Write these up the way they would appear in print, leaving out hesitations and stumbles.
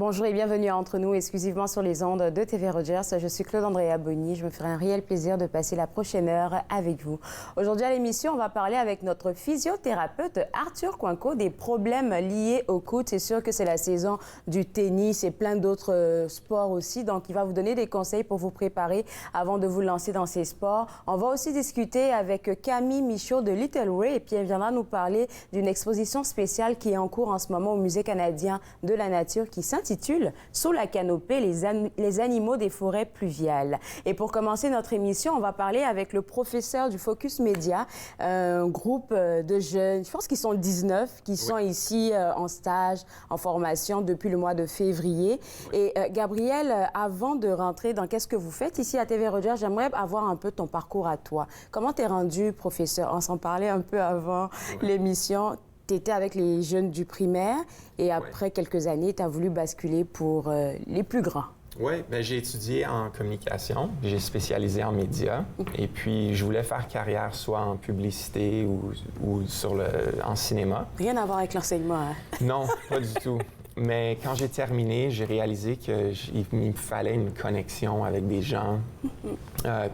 Bonjour et bienvenue à Entre nous, exclusivement sur les ondes de TV Rogers. Je suis Claude-Andréa Bonny. Je me ferai un réel plaisir de passer la prochaine heure avec vous. Aujourd'hui à l'émission, on va parler avec notre physiothérapeute Arthur Coinco des problèmes liés au coude. C'est sûr que c'est la saison du tennis et plein d'autres sports aussi. Donc, il va vous donner des conseils pour vous préparer avant de vous lancer dans ces sports. On va aussi discuter avec Camille Michaud de Little Way et puis elle viendra nous parler d'une exposition spéciale qui est en cours en ce moment au Musée canadien de la nature qui s'intitule « Sous la canopée, les animaux des forêts pluviales ». Et pour commencer notre émission, on va parler avec le professeur du Focus Média, un groupe de jeunes, je pense qu'ils sont 19, qui sont ici en stage, en formation depuis le mois de février. Et Gabriel, avant de rentrer dans qu'est-ce que vous faites ici à TV Rogers, j'aimerais avoir un peu ton parcours à toi. Comment t'es rendu professeur? On s'en parlait un peu avant l'émission. Tu étais avec les jeunes du primaire et après quelques années, tu as voulu basculer pour les plus grands. Oui, ben, j'ai étudié en communication, j'ai spécialisé en médias et puis je voulais faire carrière soit en publicité ou en cinéma. Rien à voir avec l'enseignement, hein? Non, pas du tout. Mais quand j'ai terminé, j'ai réalisé qu'il me fallait une connexion avec des gens.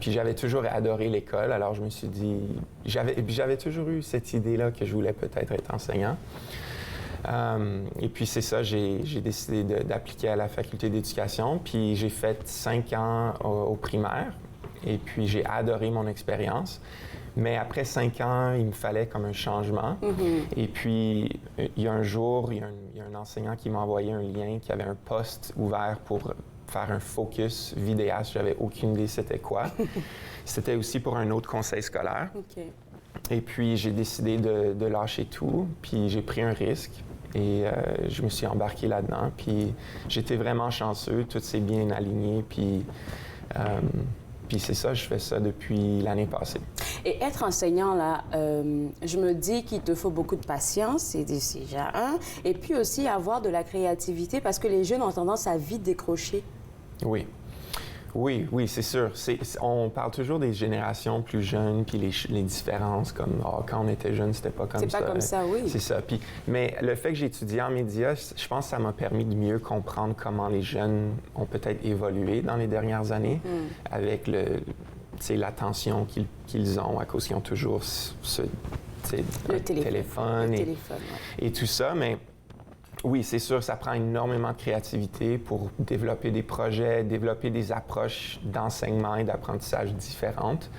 Puis j'avais toujours adoré l'école, alors je me suis dit... J'avais toujours eu cette idée-là que je voulais peut-être être enseignant. Et puis c'est ça, j'ai décidé d'appliquer à la faculté d'éducation. Puis j'ai fait 5 ans au primaire. Et puis j'ai adoré mon expérience. Mais après 5 ans, il me fallait comme un changement. Et puis, il y a un jour, il y a un enseignant qui m'a envoyé un lien qui avait un poste ouvert pour faire un focus vidéaste. J'avais aucune idée c'était quoi. C'était aussi pour un autre conseil scolaire. Et puis, j'ai décidé de lâcher tout. Puis, j'ai pris un risque. Et je me suis embarqué là-dedans. Puis, j'étais vraiment chanceux. Tout s'est bien aligné. Puis c'est ça, je fais ça depuis l'année passée. Et être enseignant, là, je me dis qu'il te faut beaucoup de patience, c'est déjà un, et puis aussi avoir de la créativité, parce que les jeunes ont tendance à vite décrocher. Oui, c'est sûr. On parle toujours des générations plus jeunes, puis les différences, comme quand on était jeune, c'était pas comme ça. C'est pas comme ça, oui. C'est ça. Mais le fait que j'ai étudié en médias, je pense que ça m'a permis de mieux comprendre comment les jeunes ont peut-être évolué dans les dernières années, avec l'attention qu'ils ont, à cause qu'ils ont toujours le téléphone et tout ça. Mais oui, c'est sûr, ça prend énormément de créativité pour développer des projets, développer des approches d'enseignement et d'apprentissage différentes.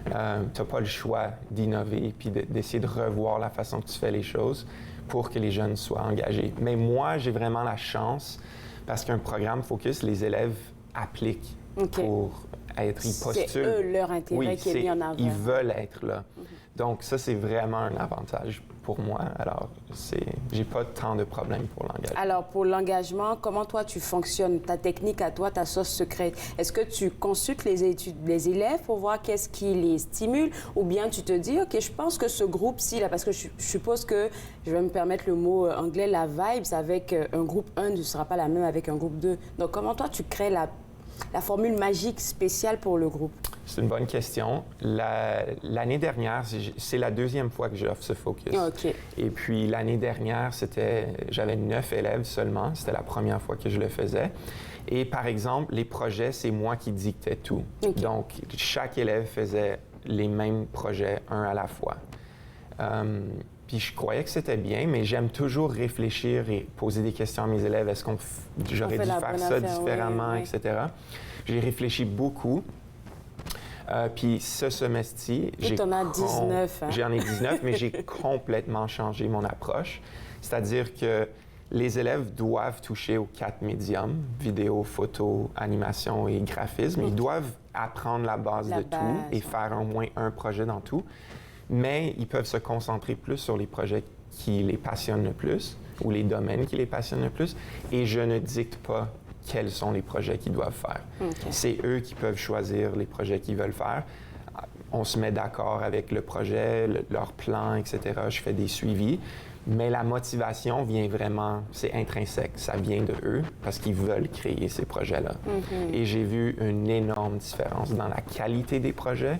Tu n'as pas le choix d'innover puis d'essayer de revoir la façon que tu fais les choses pour que les jeunes soient engagés. Mais moi, j'ai vraiment la chance, parce qu'un programme Focus, les élèves appliquent pour être, ils postulent. C'est eux, leur intérêt qui est mis en avant. Ils veulent être là. Donc ça, c'est vraiment un avantage pour moi. Alors, j'ai pas tant de problèmes pour l'engagement. Alors, pour l'engagement, comment toi, tu fonctionnes? Ta technique à toi, ta sauce secrète. Est-ce que tu consultes les élèves pour voir qu'est-ce qui les stimule? Ou bien tu te dis, OK, je pense que ce groupe-ci, là, parce que je suppose que, je vais me permettre le mot anglais, la vibes avec un groupe 1 ne sera pas la même avec un groupe 2. Donc, comment toi, tu crées la formule magique spéciale pour le groupe? C'est une bonne question. L'année dernière, c'est la deuxième fois que j'offre ce focus. Et puis l'année dernière, j'avais 9 élèves seulement. C'était la première fois que je le faisais. Et par exemple, les projets, c'est moi qui dictais tout. Donc, chaque élève faisait les mêmes projets, un à la fois. Puis je croyais que c'était bien, mais j'aime toujours réfléchir et poser des questions à mes élèves. Est-ce que j'aurais dû faire ça différemment, etc. J'ai réfléchi beaucoup. Puis ce semestre-ci, j'en ai 19. J'en ai 19, mais j'ai complètement changé mon approche. C'est-à-dire que les élèves doivent toucher aux 4 médiums, vidéo, photo, animation et graphisme. Ils doivent apprendre la base de tout et faire au moins un projet dans tout. Mais ils peuvent se concentrer plus sur les projets qui les passionnent le plus ou les domaines qui les passionnent le plus. Et je ne dicte pas quels sont les projets qu'ils doivent faire. C'est eux qui peuvent choisir les projets qu'ils veulent faire. On se met d'accord avec le projet, leur plan, etc. Je fais des suivis. Mais la motivation vient vraiment, c'est intrinsèque. Ça vient de eux parce qu'ils veulent créer ces projets-là. Et j'ai vu une énorme différence dans la qualité des projets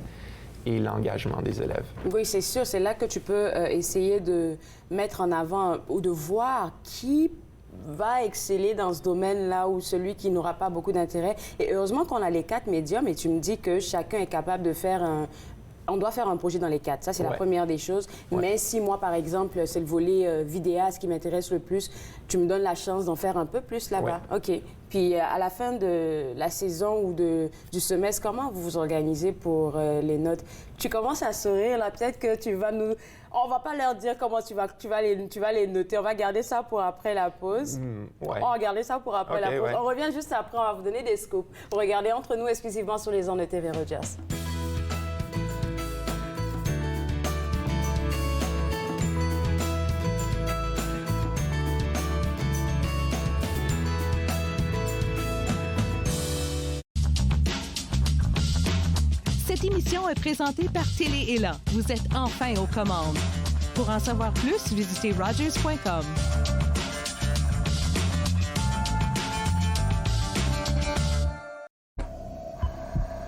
et l'engagement des élèves. Oui, c'est sûr. C'est là que tu peux essayer de mettre en avant ou de voir qui va exceller dans ce domaine-là ou celui qui n'aura pas beaucoup d'intérêt. Et heureusement qu'on a les 4 médiums et tu me dis que chacun est capable de faire on doit faire un projet dans les 4. Ça, c'est la première des choses. Ouais. Mais si moi, par exemple, c'est le volet vidéaste qui m'intéresse le plus, tu me donnes la chance d'en faire un peu plus là-bas. Ouais. OK. Puis à la fin de la saison ou du semestre, comment vous vous organisez pour les notes? Tu commences à sourire, là, peut-être que tu vas nous... On va pas leur dire comment tu vas les noter. On va garder ça pour après la pause. Ouais. On va garder ça pour après la pause. Ouais. On revient juste après, on va vous donner des scoops. Regardez entre nous exclusivement sur les ondes de TV Rogers. Cette émission est présentée par Télé-Élan. Vous êtes enfin aux commandes. Pour en savoir plus, visitez Rogers.com.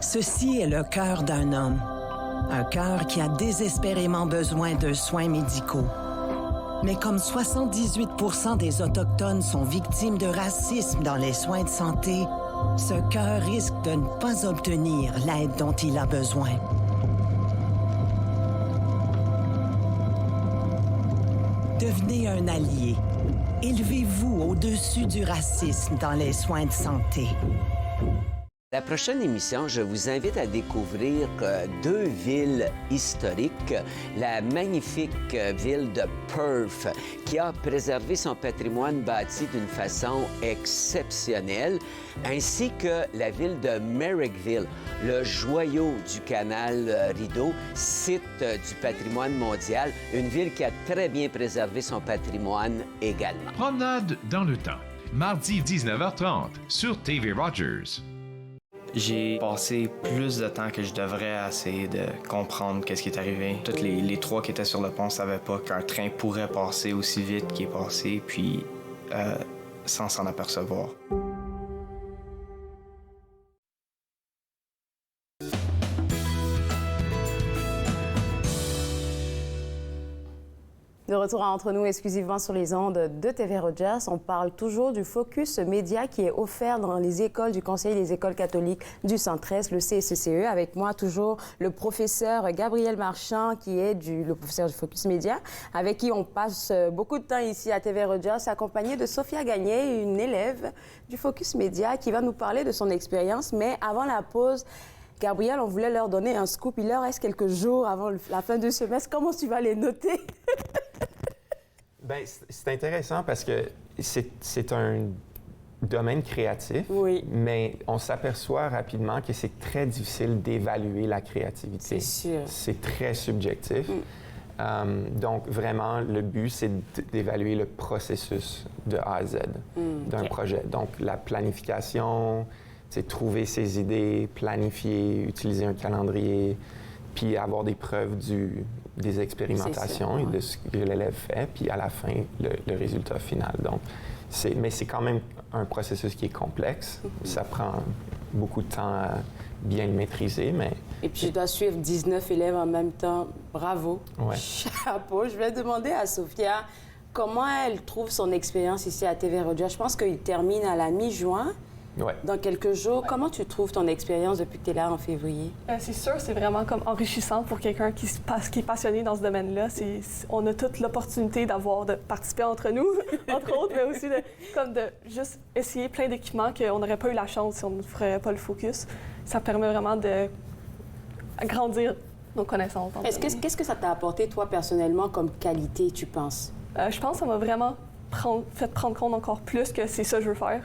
Ceci est le cœur d'un homme. Un cœur qui a désespérément besoin de soins médicaux. Mais comme 78% des Autochtones sont victimes de racisme dans les soins de santé, ce cœur risque de ne pas obtenir l'aide dont il a besoin. Devenez un allié. Élevez-vous au-dessus du racisme dans les soins de santé. La prochaine émission, je vous invite à découvrir 2 villes historiques. La magnifique ville de Perth, qui a préservé son patrimoine bâti d'une façon exceptionnelle, ainsi que la ville de Merrickville, le joyau du canal Rideau, site du patrimoine mondial, une ville qui a très bien préservé son patrimoine également. Promenade dans le temps, mardi 19h30 sur TV Rogers. J'ai passé plus de temps que je devrais à essayer de comprendre qu'est-ce qui est arrivé. Tous les 3 qui étaient sur le pont ne savaient pas qu'un train pourrait passer aussi vite qu'il est passé, puis sans s'en apercevoir. De retour entre nous exclusivement sur les ondes de TV Rogers, on parle toujours du focus média qui est offert dans les écoles du Conseil des écoles catholiques du Centre-Est, le CSECE. Avec moi toujours le professeur Gabriel Marchand qui est le professeur du focus média, avec qui on passe beaucoup de temps ici à TV Rogers, accompagné de Sophia Gagné, une élève du focus média qui va nous parler de son expérience. Mais avant la pause, Gabriel, on voulait leur donner un scoop. Il leur reste quelques jours avant la fin du semestre. Comment tu vas les noter? Bien, c'est intéressant parce que c'est un domaine créatif, oui. Mais on s'aperçoit rapidement que c'est très difficile d'évaluer la créativité. C'est sûr. C'est très subjectif. Donc, vraiment, le but, c'est d'évaluer le processus de A à Z d'un projet. Donc, la planification, c'est trouver ses idées, planifier, utiliser un calendrier, puis avoir des preuves des expérimentations et de ce que l'élève fait, puis à la fin, le résultat final. Donc, mais c'est quand même un processus qui est complexe. Ça prend beaucoup de temps à bien le maîtriser, mais... Et puis, je dois suivre 19 élèves en même temps. Bravo. Ouais. Chapeau. Je vais demander à Sophia comment elle trouve son expérience ici à TV Rogers. Je pense qu'il termine à la mi-juin. Ouais. Dans quelques jours, comment tu trouves ton expérience depuis que tu es là en février? C'est sûr, c'est vraiment comme enrichissant pour quelqu'un qui est passionné dans ce domaine-là. On a toute l'opportunité de participer entre nous, entre autres, mais aussi de juste essayer plein d'équipements qu'on n'aurait pas eu la chance si on ne ferait pas le focus. Ça permet vraiment de grandir nos connaissances. Qu'est-ce que ça t'a apporté, toi, personnellement, comme qualité, tu penses? Je pense que ça m'a vraiment fait prendre compte encore plus que c'est ça que je veux faire.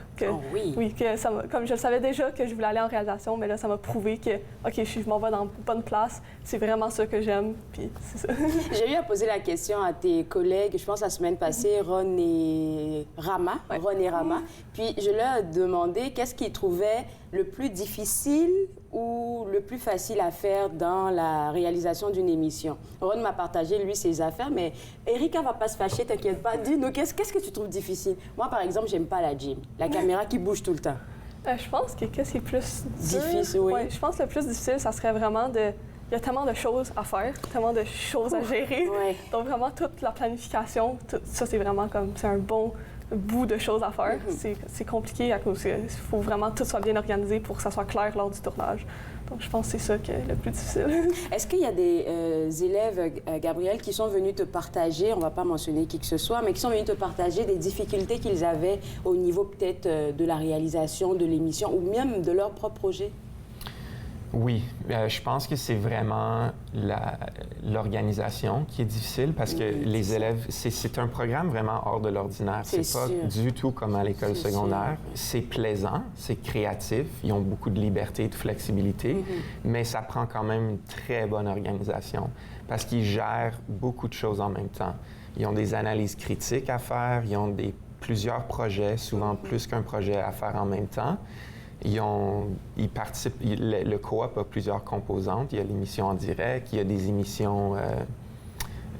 Oui, que comme je le savais déjà que je voulais aller en réalisation, mais là, ça m'a prouvé que, OK, je m'en vais dans une bonne place. C'est vraiment ça que j'aime, puis c'est ça. J'ai eu à poser la question à tes collègues, je pense la semaine passée, Ron et Rama. Ouais. Ron et Rama. Puis je leur ai demandé qu'est-ce qu'ils trouvaient le plus difficile ou le plus facile à faire dans la réalisation d'une émission. Ron m'a partagé, lui, ses affaires, mais Erika va pas se fâcher, t'inquiète pas. Dis-nous, qu'est-ce que tu trouves difficile? Moi, par exemple, j'aime pas la gym. La caméra qui bouge tout le temps. Je pense que qu'est-ce qui est plus difficile, oui. Ouais, je pense que le plus difficile, ça serait vraiment il y a tellement de choses à faire, tellement de choses à gérer. Ouais. Donc, vraiment, toute la planification, ça, c'est vraiment c'est un bon bout de choses à faire. C'est compliqué à cause qu'il faut vraiment que tout soit bien organisé pour que ça soit clair lors du tournage. Donc, je pense que c'est ça qui est le plus difficile. Est-ce qu'il y a des élèves, Gabriel, qui sont venus te partager, on ne va pas mentionner qui que ce soit, mais qui sont venus te partager des difficultés qu'ils avaient au niveau peut-être de la réalisation de l'émission ou même de leur propre projet? Oui, je pense que c'est vraiment l'organisation qui est difficile parce que les élèves, c'est un programme vraiment hors de l'ordinaire. C'est pas du tout comme à l'école secondaire. C'est plaisant, c'est créatif, ils ont beaucoup de liberté et de flexibilité, mais ça prend quand même une très bonne organisation parce qu'ils gèrent beaucoup de choses en même temps. Ils ont des analyses critiques à faire, ils ont plusieurs projets, souvent plus qu'un projet à faire en même temps. Ils participent, le coop a plusieurs composantes. Il y a l'émission en direct, il y a des émissions,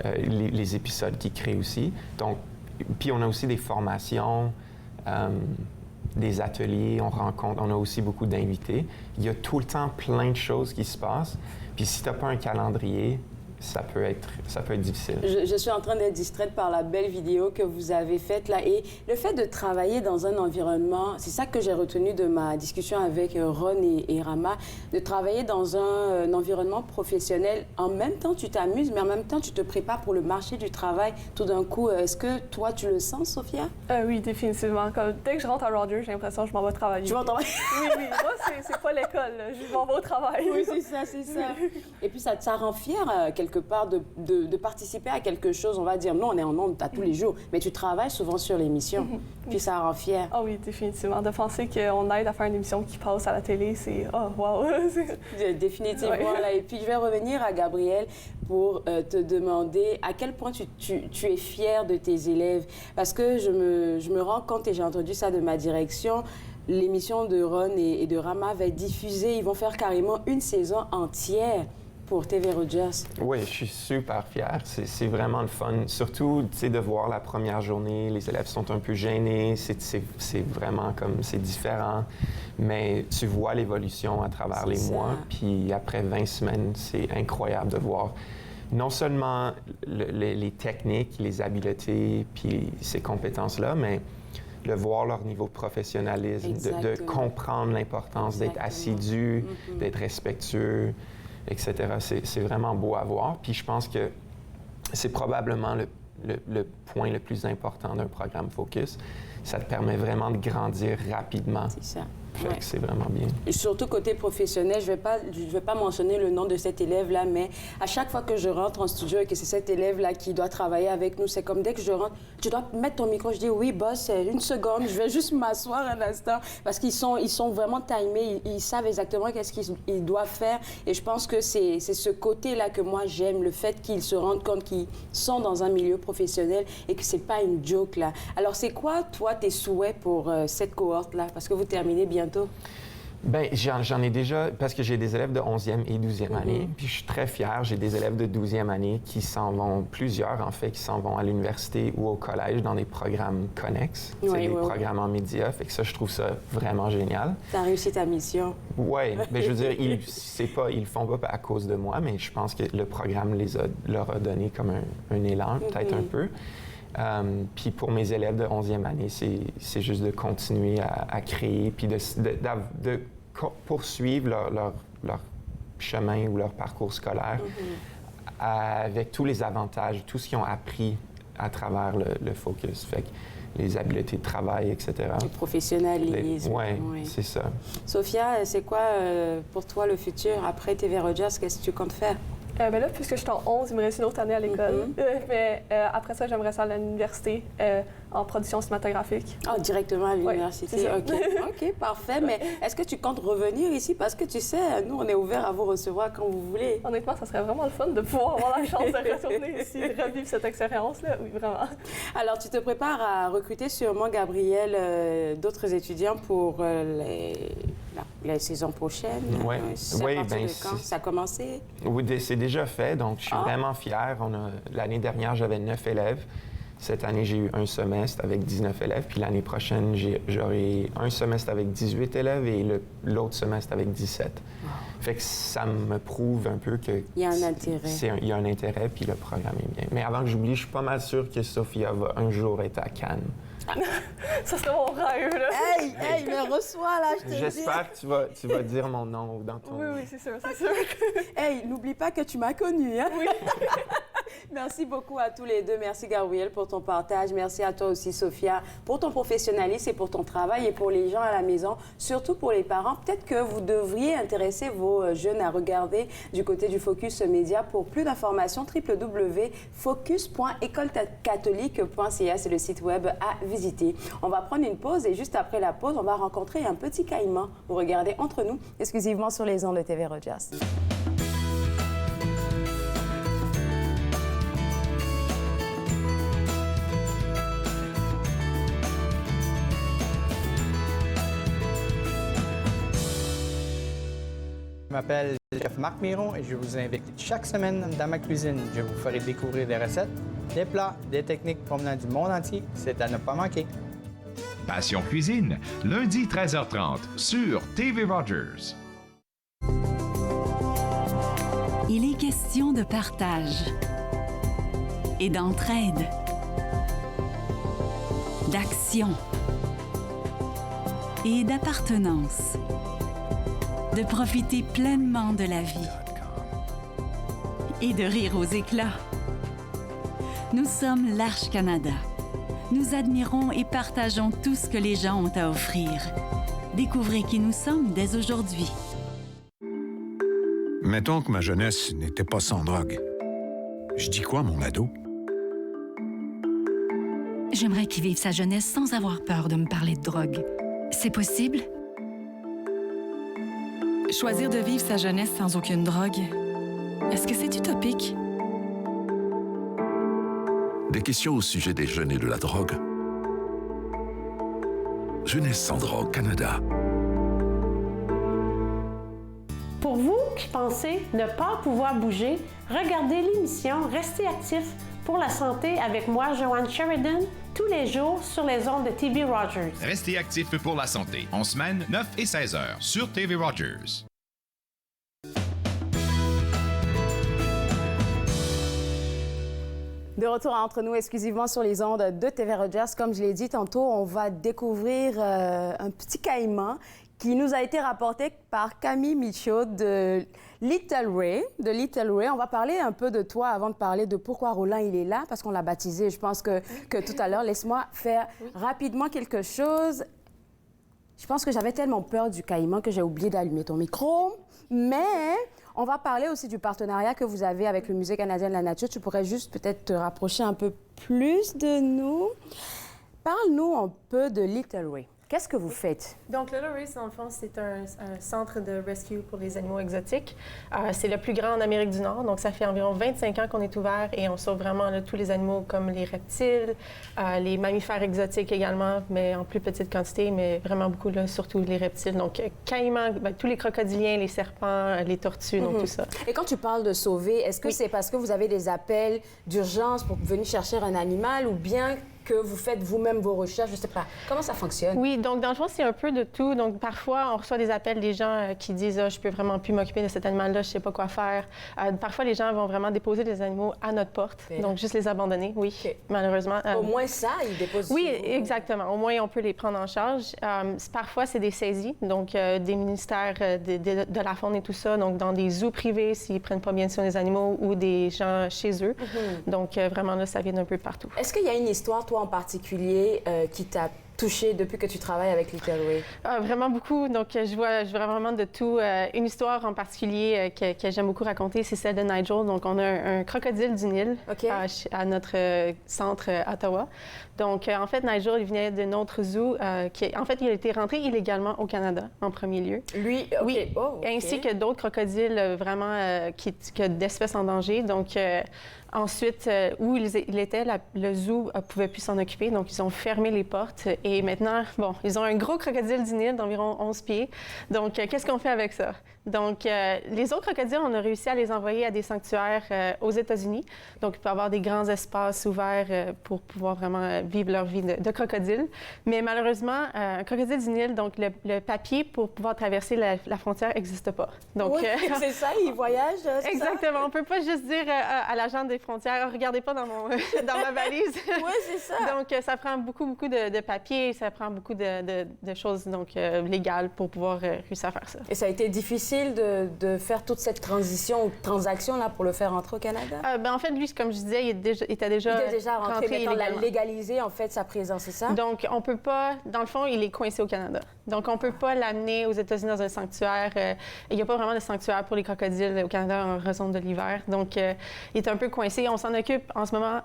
les épisodes qu'ils créent aussi. Donc, puis on a aussi des formations, des ateliers, on a aussi beaucoup d'invités. Il y a tout le temps plein de choses qui se passent. Puis si tu n'as pas un calendrier, ça peut être difficile. Je suis en train d'être distraite par la belle vidéo que vous avez faite là. Et le fait de travailler dans un environnement, c'est ça que j'ai retenu de ma discussion avec Ron et Rama, de travailler dans un environnement professionnel. En même temps, tu t'amuses, mais en même temps, tu te prépares pour le marché du travail. Tout d'un coup, est-ce que toi, tu le sens, Sophia? Oui, définitivement. Dès que je rentre à Rogers, j'ai l'impression que je m'en vais travailler. Tu vas travailler? Oui. Moi, c'est pas l'école. Je m'en vais au travail. Oui, c'est ça. Et puis, ça rend fier, quelque part, de participer à quelque chose. On va dire, non, on est en ondes à tous les jours, mais tu travailles souvent sur l'émission. Puis ça rend fier. Ah oui, définitivement. De penser qu'on aide à faire une émission qui passe à la télé, c'est oh, wow! Définitivement. Là. Et puis, je vais revenir à Gabriel pour te demander à quel point tu es fière de tes élèves. Parce que je me rends compte, et j'ai entendu ça de ma direction, l'émission de Ron et de Rama va être diffusée. Ils vont faire carrément une saison entière pour TV Rogers. Oui, je suis super fier. C'est vraiment le fun. Surtout, tu sais, de voir la première journée, les élèves sont un peu gênés. C'est vraiment comme, c'est différent. Mais tu vois l'évolution à travers les mois. Puis après 20 semaines, c'est incroyable de voir non seulement les techniques, les habiletés, puis ces compétences-là, mais de voir leur niveau de professionnalisme, de comprendre l'importance d'être assidu, d'être respectueux, etc. C'est vraiment beau à voir. Puis je pense que c'est probablement le point le plus important d'un programme Focus. Ça te permet vraiment de grandir rapidement. C'est ça. Fait que c'est vraiment bien. Et surtout côté professionnel, je vais pas mentionner le nom de cet élève-là, mais à chaque fois que je rentre en studio et que c'est cet élève-là qui doit travailler avec nous, c'est comme dès que je rentre, tu dois mettre ton micro, je dis oui, boss, une seconde, je vais juste m'asseoir un instant, parce qu'ils sont vraiment timés, ils savent exactement qu'est-ce qu'ils doivent faire. Et je pense que c'est ce côté-là que moi j'aime, le fait qu'ils se rendent compte qu'ils sont dans un milieu professionnel et que c'est pas une joke là. Alors c'est quoi, toi, tes souhaits pour cette cohorte-là? Parce que vous terminez bientôt. Bien, j'en ai déjà, parce que j'ai des élèves de 11e et 12e année, puis je suis très fier. J'ai des élèves de 12e année qui s'en vont, plusieurs en fait, qui s'en vont à l'université ou au collège dans des programmes connexes, des programmes en médias. Fait que ça, je trouve ça vraiment génial. Tu as réussi ta mission. Oui, mais je veux dire, ils le font pas à cause de moi, mais je pense que le programme leur a donné comme un élan, peut-être un peu. Puis pour mes élèves de 11e année, c'est juste de continuer à créer, puis de poursuivre leur chemin ou leur parcours scolaire avec tous les avantages, tout ce qu'ils ont appris à travers le Focus. Fait que les habiletés de travail, etc. Le professionnalisme. Oui, c'est ça. Sophia, c'est quoi pour toi le futur après TV Rogers? Qu'est-ce que tu comptes faire? Ben là, puisque je suis en 11, il me reste une autre année à l'école. Mais après ça, j'aimerais ça aller à l'université en production cinématographique. Ah, directement à l'université? Oui, OK, parfait. Mais est-ce que tu comptes revenir ici? Parce que tu sais, nous, on est ouvert à vous recevoir quand vous voulez. Honnêtement, ça serait vraiment le fun de pouvoir avoir la chance de retourner ici, de revivre cette expérience-là. Oui, vraiment. Alors, tu te prépares à recruter sûrement, Gabriel, d'autres étudiants pour la saison prochaine? Oui, bien ça a commencé? Oui, c'est déjà fait, donc je suis vraiment fier. L'année dernière, j'avais 9 élèves. Cette année, j'ai eu un semestre avec 19 élèves, puis l'année prochaine, j'aurai un semestre avec 18 élèves et l'autre semestre avec 17. Wow. Fait que ça me prouve un peu que... Il y a un intérêt. Il y a un intérêt, puis le programme est bien. Mais avant que j'oublie, je suis pas mal sûr que Sophia va un jour être à Cannes. Ça serait mon rêve, là. Hey, me reçois, là, je te dis. J'espère que tu vas dire mon nom dans ton... Oui, c'est sûr, c'est sûr. Hey, n'oublie pas que tu m'as connue, hein? Oui. Merci beaucoup à tous les deux. Merci, Gabrielle, pour ton partage. Merci à toi aussi, Sophia, pour ton professionnalisme et pour ton travail. Et pour les gens à la maison, surtout pour les parents, peut-être que vous devriez intéresser vos jeunes à regarder du côté du Focus Média. Pour plus d'informations, www.focus.écolecatholique.ca, c'est le site web à visiter. On va prendre une pause et juste après la pause, on va rencontrer un petit caïman. Vous regardez Entre nous, exclusivement sur les ondes de TV Rogers. Je m'appelle chef Marc Miron et je vous invite chaque semaine dans ma cuisine. Je vous ferai découvrir des recettes, des plats, des techniques provenant du monde entier. C'est à ne pas manquer. Passion Cuisine, lundi 13h30 sur TV Rogers. Il est question de partage et d'entraide, d'action et d'appartenance. De profiter pleinement de la vie et de rire aux éclats. Nous sommes l'Arche Canada. Nous admirons et partageons tout ce que les gens ont à offrir. Découvrez qui nous sommes dès aujourd'hui. Mettons que ma jeunesse n'était pas sans drogue. Je dis quoi, mon ado? J'aimerais qu'il vive sa jeunesse sans avoir peur de me parler de drogue. C'est possible? Choisir de vivre sa jeunesse sans aucune drogue, est-ce que c'est utopique? Des questions au sujet des jeunes et de la drogue. Jeunesse sans drogue Canada. Pour vous qui pensez ne pas pouvoir bouger, regardez l'émission Restez actif pour la santé avec moi, Joanne Sheridan, tous les jours sur les ondes de TV Rogers. Restez actifs pour la santé, en semaine 9 et 16 heures sur TV Rogers. De retour Entre nous, exclusivement sur les ondes de TV Rogers. Comme je l'ai dit tantôt, on va découvrir un petit caïman qui nous a été rapporté par Camille Michaud de Little Ray. On va parler un peu de toi avant de parler de pourquoi Roland il est là, parce qu'on l'a baptisé. Je pense que tout à l'heure, laisse-moi faire rapidement quelque chose. Je pense que j'avais tellement peur du caïman que j'ai oublié d'allumer ton micro. Mais on va parler aussi du partenariat que vous avez avec le Musée canadien de la nature. Tu pourrais juste peut-être te rapprocher un peu plus de nous. Parle-nous un peu de Little Ray. Qu'est-ce que vous faites? Donc, Little Ray, dans le fond, c'est un centre de rescue pour les animaux exotiques. C'est le plus grand en Amérique du Nord. Donc, ça fait environ 25 ans qu'on est ouvert et on sauve vraiment là, tous les animaux comme les reptiles, les mammifères exotiques également, mais en plus petite quantité, mais vraiment beaucoup, là, surtout les reptiles. Donc, caïmans, tous les crocodiliens, les serpents, les tortues, donc tout ça. Et quand tu parles de sauver, est-ce que c'est parce que vous avez des appels d'urgence pour venir chercher un animal ou bien que vous faites vous-même vos recherches? Je ne sais pas. Comment ça fonctionne? Oui, donc dans le fond, c'est un peu de tout. Donc parfois, on reçoit des appels des gens qui disent « je peux vraiment plus m'occuper de cet animal-là, je ne sais pas quoi faire ». Parfois, les gens vont vraiment déposer des animaux à notre porte, donc juste les abandonner, oui, malheureusement. Au moins ça, ils déposent. Oui, exactement. Au moins, on peut les prendre en charge. Parfois, c'est des saisies, donc des ministères de la faune et tout ça, donc dans des zoos privés s'ils ne prennent pas bien soin des animaux ou des gens chez eux. Donc vraiment, là, ça vient d'un peu partout. Est-ce qu'il y a une histoire, toi, en particulier, qui t'a touché depuis que tu travailles avec Little Ray? Vraiment beaucoup. Donc, je vois vraiment de tout. Une histoire en particulier que j'aime beaucoup raconter, c'est celle de Nigel. Donc, on a un crocodile du Nil à notre centre à Ottawa. Donc, en fait, Nigel, il venait d'un autre zoo. En fait, il a été rentré illégalement au Canada, en premier lieu. Lui, oui, ainsi que d'autres crocodiles vraiment d'espèces en danger. Donc, ensuite, où il était, le zoo ne pouvait plus s'en occuper. Donc, ils ont fermé les portes. Et maintenant, bon, ils ont un gros crocodile du Nil d'environ 11 pieds. Donc, qu'est-ce qu'on fait avec ça? Donc, les autres crocodiles, on a réussi à les envoyer à des sanctuaires aux États-Unis. Donc, il peut y avoir des grands espaces ouverts pour pouvoir vraiment vivre leur vie de crocodile. Mais malheureusement, un crocodile du Nil, donc le papier pour pouvoir traverser la frontière n'existe pas. Donc, oui, c'est ça, ils voyagent, c'est exactement. Ça? On ne peut pas juste dire à l'agent des frontières. Regardez pas dans ma valise. Oui, c'est ça. Donc, ça prend beaucoup de papiers, ça prend beaucoup de choses légales pour pouvoir réussir à faire ça. Et ça a été difficile de faire toute cette transition ou transaction là pour le faire rentrer au Canada? En fait, lui, comme je disais, il était déjà rentré, mais on l'a légalisé, en fait, sa présence, c'est ça? Donc, on peut pas... Dans le fond, il est coincé au Canada. Donc, on peut pas l'amener aux États-Unis dans un sanctuaire. Il n'y a pas vraiment de sanctuaire pour les crocodiles au Canada en raison de l'hiver. Donc, il est un peu coincé. On s'en occupe en ce moment,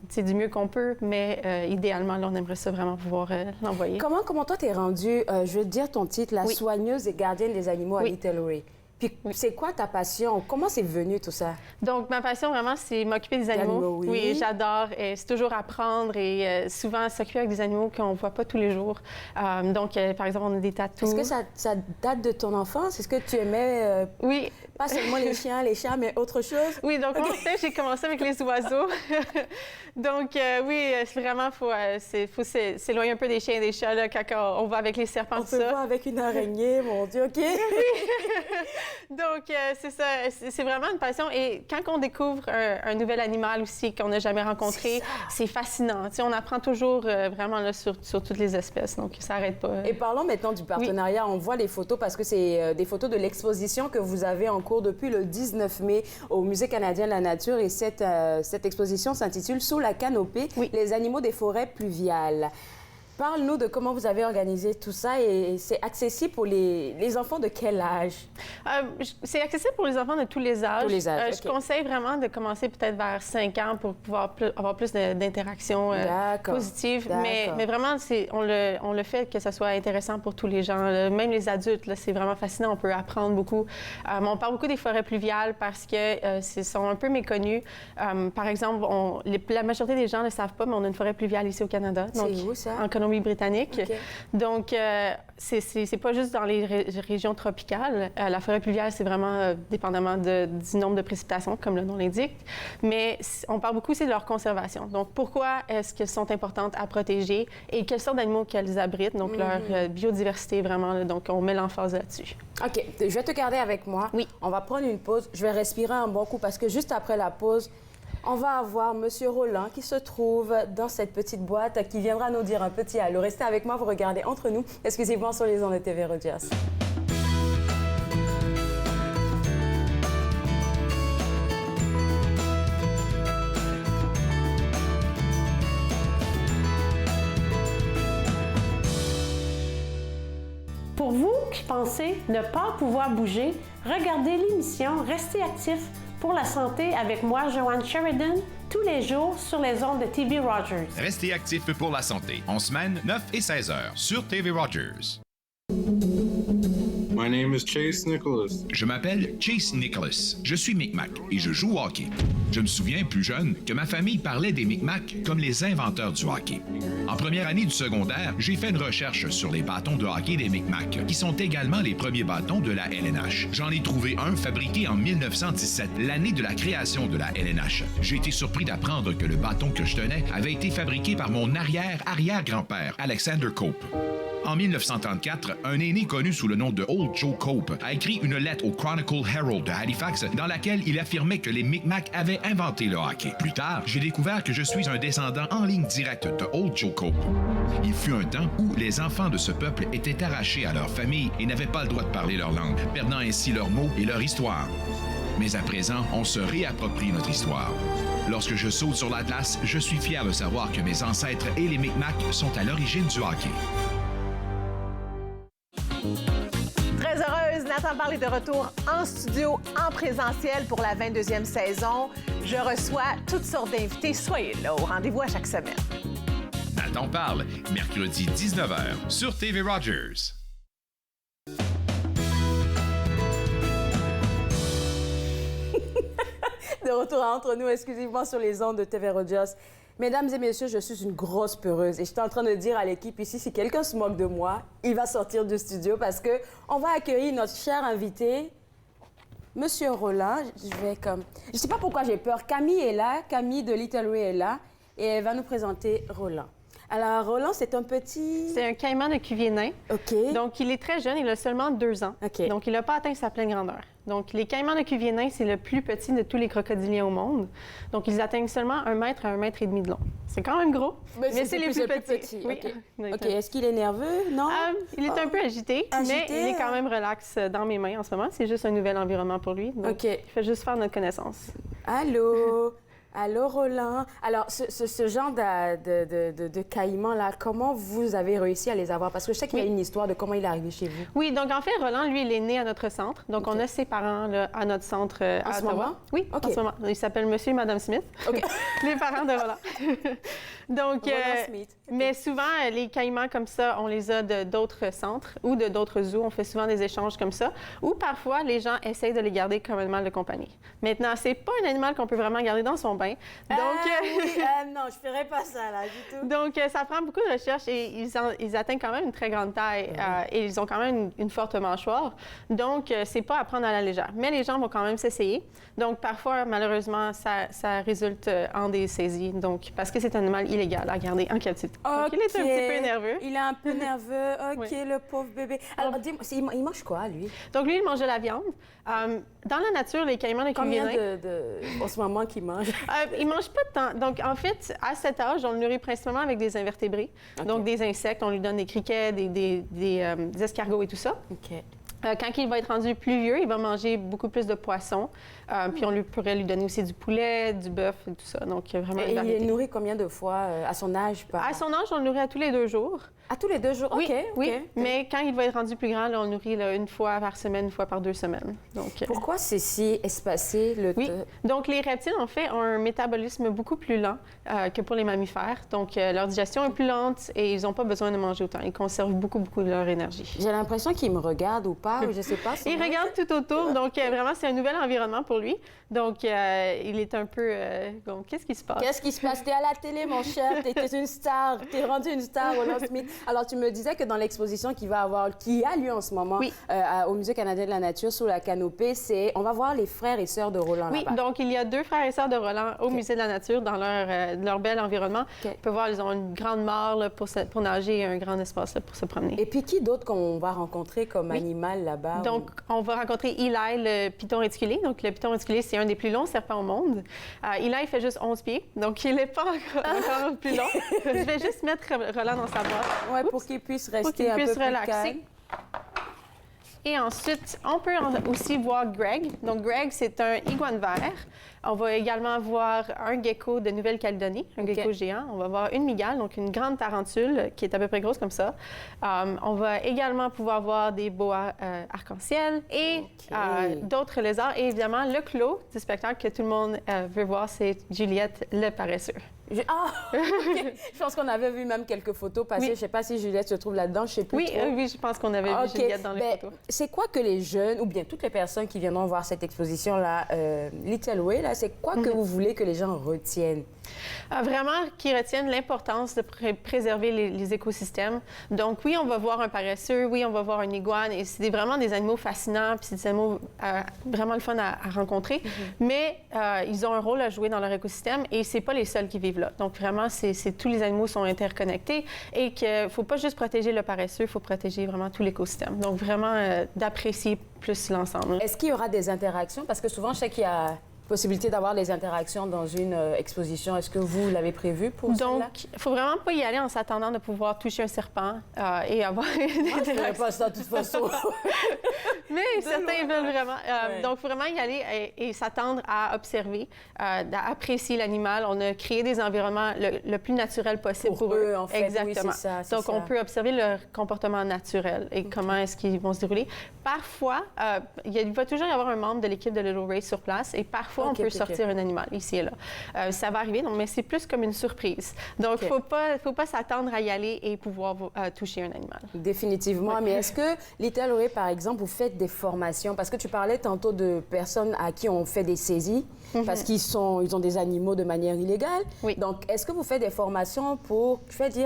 c'est du mieux qu'on peut, mais idéalement, là, on aimerait ça vraiment pouvoir l'envoyer. Comment toi, t'es rendue, je veux dire ton titre, la soigneuse et gardienne des animaux à Little Ray? Puis c'est quoi ta passion? Comment c'est venu tout ça? Donc, ma passion vraiment, c'est m'occuper des animaux. Oui, j'adore. C'est toujours apprendre et souvent s'occuper avec des animaux qu'on ne voit pas tous les jours. Donc, par exemple, on a des tatous. Est-ce que ça date de ton enfance? Est-ce que tu aimais oui. Pas seulement les chiens, les chats, mais autre chose? Oui, donc en fait, j'ai commencé avec les oiseaux. Donc, oui, vraiment, il faut s'éloigner un peu des chiens et des chats là, quand on va avec les serpents. On peut voir avec une araignée, mon Dieu, OK? Donc, c'est ça. C'est vraiment une passion. Et quand on découvre un nouvel animal aussi qu'on n'a jamais rencontré, c'est fascinant. Tu sais, on apprend toujours vraiment là, sur toutes les espèces. Donc, ça n'arrête pas. Et parlons maintenant du partenariat. Oui. On voit les photos parce que c'est des photos de l'exposition que vous avez en cours depuis le 19 mai au Musée canadien de la nature. Et cette exposition s'intitule « Sous la canopée, les animaux des forêts pluviales ». Parle-nous de comment vous avez organisé tout ça et c'est accessible pour les enfants de quel âge? C'est accessible pour les enfants de tous les âges. Tous les âges, Je conseille vraiment de commencer peut-être vers 5 ans pour pouvoir avoir plus d'interactions positives. Mais vraiment, on le fait que ça soit intéressant pour tous les gens, même les adultes. C'est vraiment fascinant, on peut apprendre beaucoup. On parle beaucoup des forêts pluviales parce que sont un peu méconnues. Par exemple, la majorité des gens ne le savent pas, mais on a une forêt pluviale ici au Canada. C'est où ça? En Colombie-Britannique. Okay. Donc, c'est pas juste dans les régions tropicales. La forêt pluviale, c'est vraiment dépendamment du nombre de précipitations, comme le nom l'indique. Mais on parle beaucoup aussi de leur conservation. Donc, pourquoi est-ce qu'elles sont importantes à protéger et quelles sortes d'animaux qu'elles abritent, donc leur biodiversité vraiment. Là, donc, on met l'emphase là-dessus. OK. Je vais te garder avec moi. Oui. On va prendre une pause. Je vais respirer un bon coup parce que juste après la pause, on va avoir M. Roland qui se trouve dans cette petite boîte qui viendra nous dire un petit allô. Restez avec moi, vous regardez Entre nous, exclusivement sur les ondes de TV Rogers. Pour vous qui pensez ne pas pouvoir bouger, regardez l'émission Restez actif pour la santé avec moi, Joanne Sheridan, tous les jours sur les ondes de TV Rogers. Restez actif pour la santé, en semaine 9 et 16 heures sur TV Rogers. My name is Chase Nicholas. Je m'appelle Chase Nicholas. Je suis Micmac et je joue au hockey. Je me souviens, plus jeune, que ma famille parlait des Micmacs comme les inventeurs du hockey. En première année du secondaire, j'ai fait une recherche sur les bâtons de hockey des Micmacs, qui sont également les premiers bâtons de la LNH. J'en ai trouvé un fabriqué en 1917, l'année de la création de la LNH. J'ai été surpris d'apprendre que le bâton que je tenais avait été fabriqué par mon arrière-arrière-grand-père, Alexander Cope. En 1934, un aîné connu sous le nom de Old Joe Cope a écrit une lettre au Chronicle Herald de Halifax dans laquelle il affirmait que les Micmacs avaient inventé le hockey. Plus tard, j'ai découvert que je suis un descendant en ligne directe de Old Joe Cope. Il fut un temps où les enfants de ce peuple étaient arrachés à leur famille et n'avaient pas le droit de parler leur langue, perdant ainsi leurs mots et leur histoire. Mais à présent, on se réapproprie notre histoire. Lorsque je saute sur la glace, je suis fier de savoir que mes ancêtres et les Micmacs sont à l'origine du hockey. Très heureuse, Nathan Parle est de retour en studio, en présentiel pour la 22e saison. Je reçois toutes sortes d'invités. Soyez là, au rendez-vous à chaque semaine. Nathan Parle, mercredi 19h sur TV Rogers. De retour à Entre nous, exclusivement sur les ondes de TV Rogers. Mesdames et messieurs, je suis une grosse peureuse et j'étais en train de dire à l'équipe ici, si quelqu'un se moque de moi, il va sortir du studio parce qu'on va accueillir notre cher invité, Monsieur Roland. Je ne sais pas pourquoi j'ai peur. Camille est là, Camille de Little Ray est là et elle va nous présenter Roland. Alors, Roland, c'est un petit... C'est un caïman de cuvier nain. OK. Donc, il est très jeune, il a seulement 2 ans. OK. Donc, il n'a pas atteint sa pleine grandeur. Donc, les caïmans de cuvier nain, c'est le plus petit de tous les crocodiliens au monde. Donc, ils atteignent seulement 1 mètre à 1,5 mètre de long. C'est quand même gros, mais c'est les plus petits. Oui. OK. Est-ce qu'il est nerveux? Non? Il est un peu agité, mais il est quand même relax dans mes mains en ce moment. C'est juste un nouvel environnement pour lui. Donc, il fait juste faire notre connaissance. Allô? Allô, Roland. Alors, ce genre de caïmans-là, comment vous avez réussi à les avoir? Parce que je sais qu'il y a une histoire de comment il est arrivé chez vous. Oui, donc en fait, Roland, lui, il est né à notre centre. Donc, on a ses parents là, à notre centre à ce Ottawa. moment? Oui, en ce moment. Ils s'appellent Monsieur et Madame Smith. Les parents de Roland. Donc, Roland Smith. Mais souvent, les caïmans comme ça, on les a d'autres centres ou de d'autres zoos. On fait souvent des échanges comme ça. Ou parfois, les gens essayent de les garder comme animal de compagnie. Maintenant, c'est pas un animal qu'on peut vraiment garder dans son bain. Donc, non, je ferais pas ça, là, du tout. Donc, ça prend beaucoup de recherche et ils atteignent quand même une très grande taille et ils ont quand même une forte mâchoire. Donc, c'est pas à prendre à la légère. Mais les gens vont quand même s'essayer. Donc, parfois, malheureusement, ça résulte en des saisies. Donc, parce que c'est un animal illégal à garder en captivité. Donc, il est un petit peu nerveux. Il est un peu nerveux. OK, le pauvre bébé. Alors, dis-moi, il mange quoi, lui? Donc, lui, il mange de la viande. Dans la nature, les caïmans de cuvier nain... Combien en ce moment qu'il mange? Il mange pas de temps. Donc, en fait, à cet âge, on le nourrit principalement avec des invertébrés. Donc, des insectes. On lui donne des criquets, des escargots et tout ça. OK. Quand il va être rendu plus vieux, il va manger beaucoup plus de poissons. Puis on pourrait lui donner aussi du poulet, du bœuf et tout ça. Donc, vraiment une variété. Il est nourri combien de fois à son âge? À son âge, on le nourrit à tous les 2 jours. À tous les 2 jours? Oui, OK. oui. Mais quand il va être rendu plus grand, là, on le nourrit là, 1 fois par semaine, 1 fois par 2 semaines. Donc, pourquoi c'est si espacé? Oui. Donc, les reptiles, en fait, ont un métabolisme beaucoup plus lent que pour les mammifères. Donc, leur digestion est plus lente et ils n'ont pas besoin de manger autant. Ils conservent beaucoup de leur énergie. J'ai l'impression qu'il me regarde ou pas, ou je sais pas. Il regarde tout autour. Donc, vraiment, c'est un nouvel environnement pour lui. Donc, il est un peu... qu'est-ce qui se passe? Qu'est-ce qui se passe? T'es à la télé, mon cher. T'es une star. T'es rendu une star, Roland Smith. Alors, tu me disais que dans l'exposition qui a lieu en ce moment au Musée canadien de la nature, sous la canopée, on va voir les frères et sœurs de Roland là-bas. Oui, donc il y a 2 frères et sœurs de Roland au Musée de la nature, dans leur bel environnement. On peut voir, ils ont une grande mare là, pour nager et un grand espace là, pour se promener. Et puis, qui d'autre qu'on va rencontrer comme animal là-bas? Donc, on va rencontrer Eli, le python réticulé. Donc, le python réticulé, c'est un des plus longs serpents au monde. Eli, il fait juste 11 pieds, donc il n'est pas encore plus long. Je vais juste mettre Roland dans sa boîte. Oui, pour qu'il puisse rester un peu plus calme. Et ensuite, on peut aussi voir Greg. Donc, Greg, c'est un iguane vert. On va également voir un gecko de Nouvelle-Calédonie, un gecko géant. On va voir une mygale, donc une grande tarentule qui est à peu près grosse comme ça. On va également pouvoir voir des boas arc-en-ciel et d'autres lézards. Et évidemment, le clos du spectacle que tout le monde veut voir, c'est Juliette le paresseux. Je pense qu'on avait vu même quelques photos passer. Je ne sais pas si Juliette se trouve là-dedans, je ne sais plus trop. Oui, je pense qu'on avait vu Juliette dans les photos. C'est quoi que les jeunes, ou bien toutes les personnes qui viendront voir cette exposition-là, Little Way, là, c'est quoi que vous voulez que les gens retiennent? Vraiment qu'ils retiennent l'importance de préserver les écosystèmes. Donc oui, on va voir un paresseux, oui, on va voir un iguane, et c'est vraiment des animaux fascinants, puis c'est des animaux vraiment le fun à rencontrer, mais ils ont un rôle à jouer dans leur écosystème, et c'est pas les seuls qui vivent là. Donc vraiment, tous les animaux sont interconnectés, et qu'il ne faut pas juste protéger le paresseux, il faut protéger vraiment tout l'écosystème. Donc vraiment, d'apprécier plus l'ensemble. Est-ce qu'il y aura des interactions? Parce que souvent, je sais qu'il y a possibilité d'avoir des interactions dans une exposition. Est-ce que vous l'avez prévu pour cela? Donc, il ne faut vraiment pas y aller en s'attendant de pouvoir toucher un serpent et avoir des interactions. Je ne ferais pas ça de toute façon. Mais certains veulent vraiment. Donc, il faut vraiment y aller et s'attendre à observer, à apprécier l'animal. On a créé des environnements le plus naturel possible pour eux. En fait. Exactement. Oui, c'est ça, donc, on peut observer leur comportement naturel et comment est-ce qu'ils vont se dérouler. Parfois, il va toujours y avoir un membre de l'équipe de Little Ray sur place et parfois, on peut sortir un animal ici et là. Ça va arriver, mais c'est plus comme une surprise. Donc, il ne faut pas s'attendre à y aller et pouvoir toucher un animal. Définitivement. Mais est-ce que Little Ray, par exemple, vous faites des formations? Parce que tu parlais tantôt de personnes à qui on fait des saisies parce qu'ils ont des animaux de manière illégale. Oui. Donc, est-ce que vous faites des formations pour,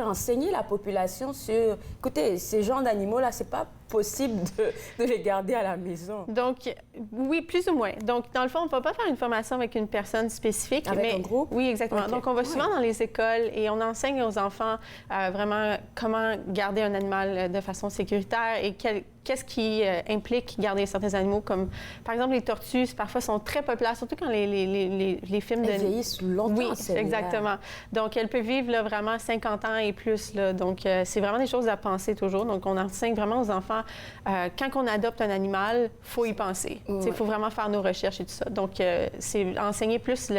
enseigner la population sur, écoutez, ces genres d'animaux-là, c'est pas possible de les garder à la maison? Donc, oui, plus ou moins. Donc, dans le fond, on ne va pas faire une formation avec une personne spécifique. Avec un groupe? Oui, exactement. Okay. Donc, on va souvent dans les écoles et on enseigne aux enfants vraiment comment garder un animal de façon sécuritaire et qu'est-ce qui implique garder certains animaux, comme par exemple les tortues, parfois sont très populaires, surtout quand les films de... Elles vieillissent longtemps, oui, exactement. Donc, elles peuvent vivre là, vraiment 50 ans et plus. Là. Donc, c'est vraiment des choses à penser toujours. Donc, on enseigne vraiment aux enfants, quand on adopte un animal, il faut y penser. Il faut vraiment faire nos recherches et tout ça. Donc, c'est enseigner plus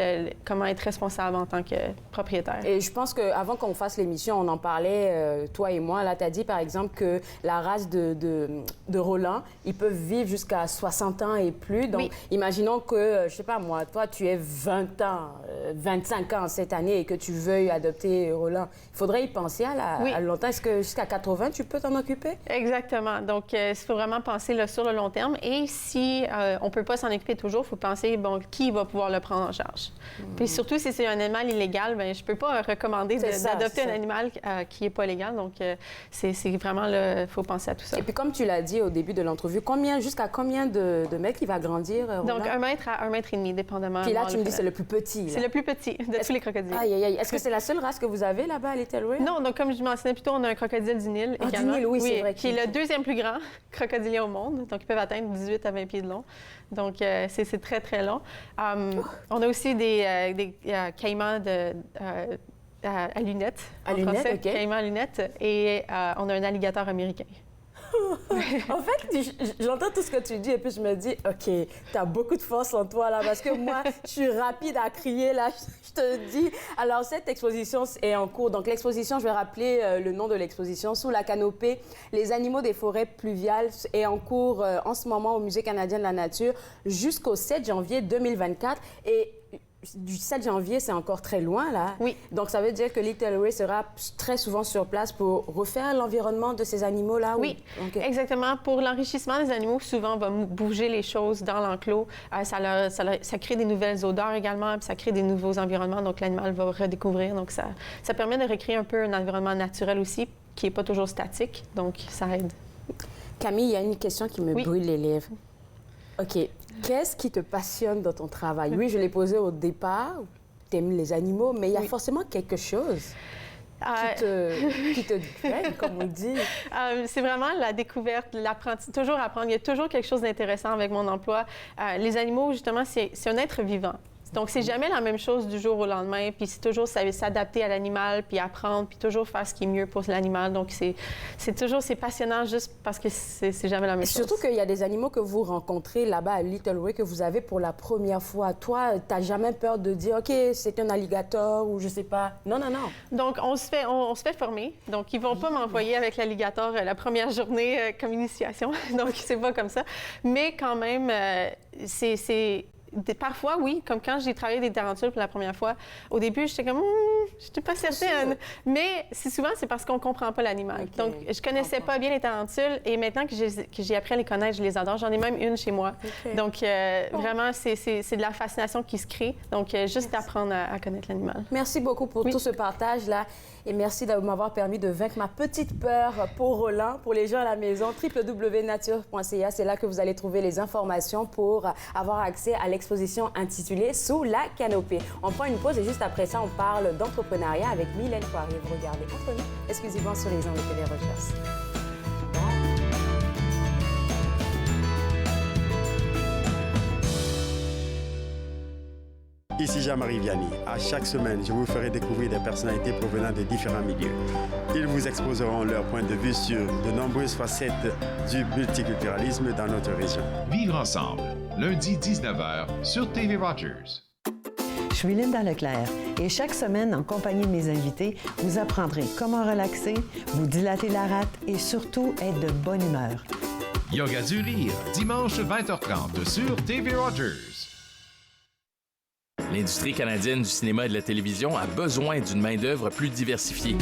comment être responsable en tant que propriétaire. Et je pense qu'avant qu'on fasse l'émission, on en parlait, toi et moi. Là, tu as dit, par exemple, que la race de Roland, ils peuvent vivre jusqu'à 60 ans et plus. Donc, imaginons que, je sais pas moi, toi, tu es 20 ans, 25 ans cette année et que tu veuilles adopter Roland. Il faudrait y penser à longtemps. Est-ce que jusqu'à 80, tu peux t'en occuper? Exactement. Donc, il faut vraiment penser là, sur le long terme. Et si on ne peut pas s'en occuper toujours, il faut penser, bon, qui va pouvoir le prendre en charge. Puis surtout, si c'est un animal illégal, bien, je ne peux pas recommander d'adopter un animal qui n'est pas légal. Donc, c'est vraiment, il faut penser à tout ça. Et puis, comme tu l'as dit au début de l'entrevue, jusqu'à combien de mètres il va grandir, Roland? Donc, 1 mètre à 1,5 mètre, dépendamment. Puis là, tu me dis c'est le plus petit. C'est le plus petit de tous les crocodiles. Aïe, aïe, aïe. Est-ce que c'est la seule race que vous avez là-bas à Little Way? Non, donc comme je mentionnais plutôt, on a un crocodile du Nil également. Du Nil, oui, c'est vrai. Qui est le deuxième plus grand crocodilien au monde. Donc, ils peuvent atteindre 18 à 20 pieds de long. Donc, c'est très, très long. On a aussi des caïmans à lunettes. À lunettes, français, OK. Caïmans à lunettes. Et on a un alligator américain. En fait, j'entends tout ce que tu dis et puis je me dis, OK, tu as beaucoup de force en toi là parce que moi, je suis rapide à crier là, je te dis. Alors, cette exposition est en cours. Donc, l'exposition, je vais rappeler le nom de l'exposition, Sous la canopée, les animaux des forêts pluviales est en cours en ce moment au Musée canadien de la nature jusqu'au 7 janvier 2024. Et du 7 janvier, c'est encore très loin, là. Oui. Donc, ça veut dire que Little Way sera très souvent sur place pour refaire l'environnement de ces animaux-là? Oui, exactement. Pour l'enrichissement des animaux, souvent, on va bouger les choses dans l'enclos. Ça crée des nouvelles odeurs également, puis ça crée des nouveaux environnements. Donc, l'animal va redécouvrir. Donc, ça permet de recréer un peu un environnement naturel aussi, qui n'est pas toujours statique. Donc, ça aide. Camille, il y a une question qui me brûle les lèvres. OK. Qu'est-ce qui te passionne dans ton travail? Oui, je l'ai posé au départ. Tu aimes les animaux, mais il y a forcément quelque chose qui te freine, comme on dit. C'est vraiment la découverte, toujours apprendre. Il y a toujours quelque chose d'intéressant avec mon emploi. Les animaux, justement, c'est un être vivant. Donc, c'est jamais la même chose du jour au lendemain, puis c'est toujours s'adapter à l'animal, puis apprendre, puis toujours faire ce qui est mieux pour l'animal. Donc, c'est passionnant juste parce que c'est jamais la même chose. Surtout qu'il y a des animaux que vous rencontrez là-bas à Little Way, que vous avez pour la première fois. Toi, t'as jamais peur de dire, OK, c'est un alligator ou je sais pas. Non, non, non. Donc, on se fait former. Donc, ils vont pas m'envoyer avec l'alligator la première journée comme initiation. Donc, c'est pas comme ça. Mais quand même, parfois, oui, comme quand j'ai travaillé des tarentules pour la première fois, au début, j'étais comme, je n'étais pas certaine. Mais souvent, c'est parce qu'on ne comprend pas l'animal. Okay, donc, je ne connaissais pas bien les tarentules et maintenant que j'ai appris à les connaître, je les adore. J'en ai même une chez moi. Okay. Donc, vraiment, c'est de la fascination qui se crée. Donc, juste d'apprendre à connaître l'animal. Merci beaucoup pour tout ce partage-là. Et merci de m'avoir permis de vaincre ma petite peur pour Roland. Pour les gens à la maison, www.nature.ca, c'est là que vous allez trouver les informations pour avoir accès à l'exposition intitulée « Sous la canopée ». On prend une pause et juste après ça, on parle d'entrepreneuriat avec Mylène Poirier. Vous regardez entre nous, exclusivement sur les ondes de TV Rogers. Ici Jean-Marie Vianney. À chaque semaine, je vous ferai découvrir des personnalités provenant de différents milieux. Ils vous exposeront leur point de vue sur de nombreuses facettes du multiculturalisme dans notre région. Vivre ensemble, lundi 19h sur TV Rogers. Je suis Linda Leclerc et chaque semaine, en compagnie de mes invités, vous apprendrez comment relaxer, vous dilater la rate et surtout être de bonne humeur. Yoga du rire, dimanche 20h30 sur TV Rogers. L'industrie canadienne du cinéma et de la télévision a besoin d'une main-d'œuvre plus diversifiée,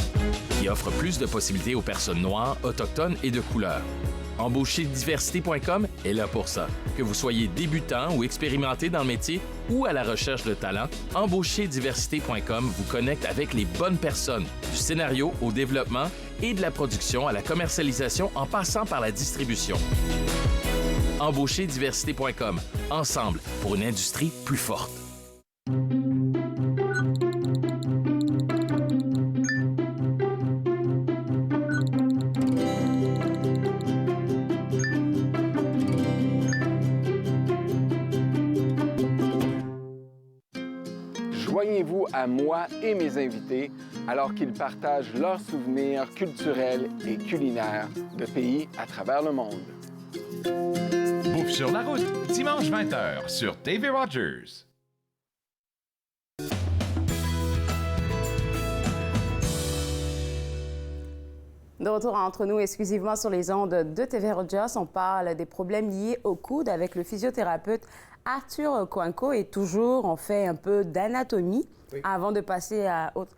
qui offre plus de possibilités aux personnes noires, autochtones et de couleur. Embaucherdiversité.com est là pour ça. Que vous soyez débutant ou expérimenté dans le métier ou à la recherche de talent, Embaucherdiversité.com vous connecte avec les bonnes personnes, du scénario au développement et de la production à la commercialisation en passant par la distribution. Embaucherdiversité.com, ensemble pour une industrie plus forte. Joignez-vous à moi et mes invités alors qu'ils partagent leurs souvenirs culturels et culinaires de pays à travers le monde. Bouffe sur la route, dimanche 20h sur TV Rogers. De retour entre nous exclusivement sur les ondes de TV Rogers, on parle des problèmes liés au coude avec le physiothérapeute Arthur Coinco et toujours on fait un peu d'anatomie avant de passer à autre.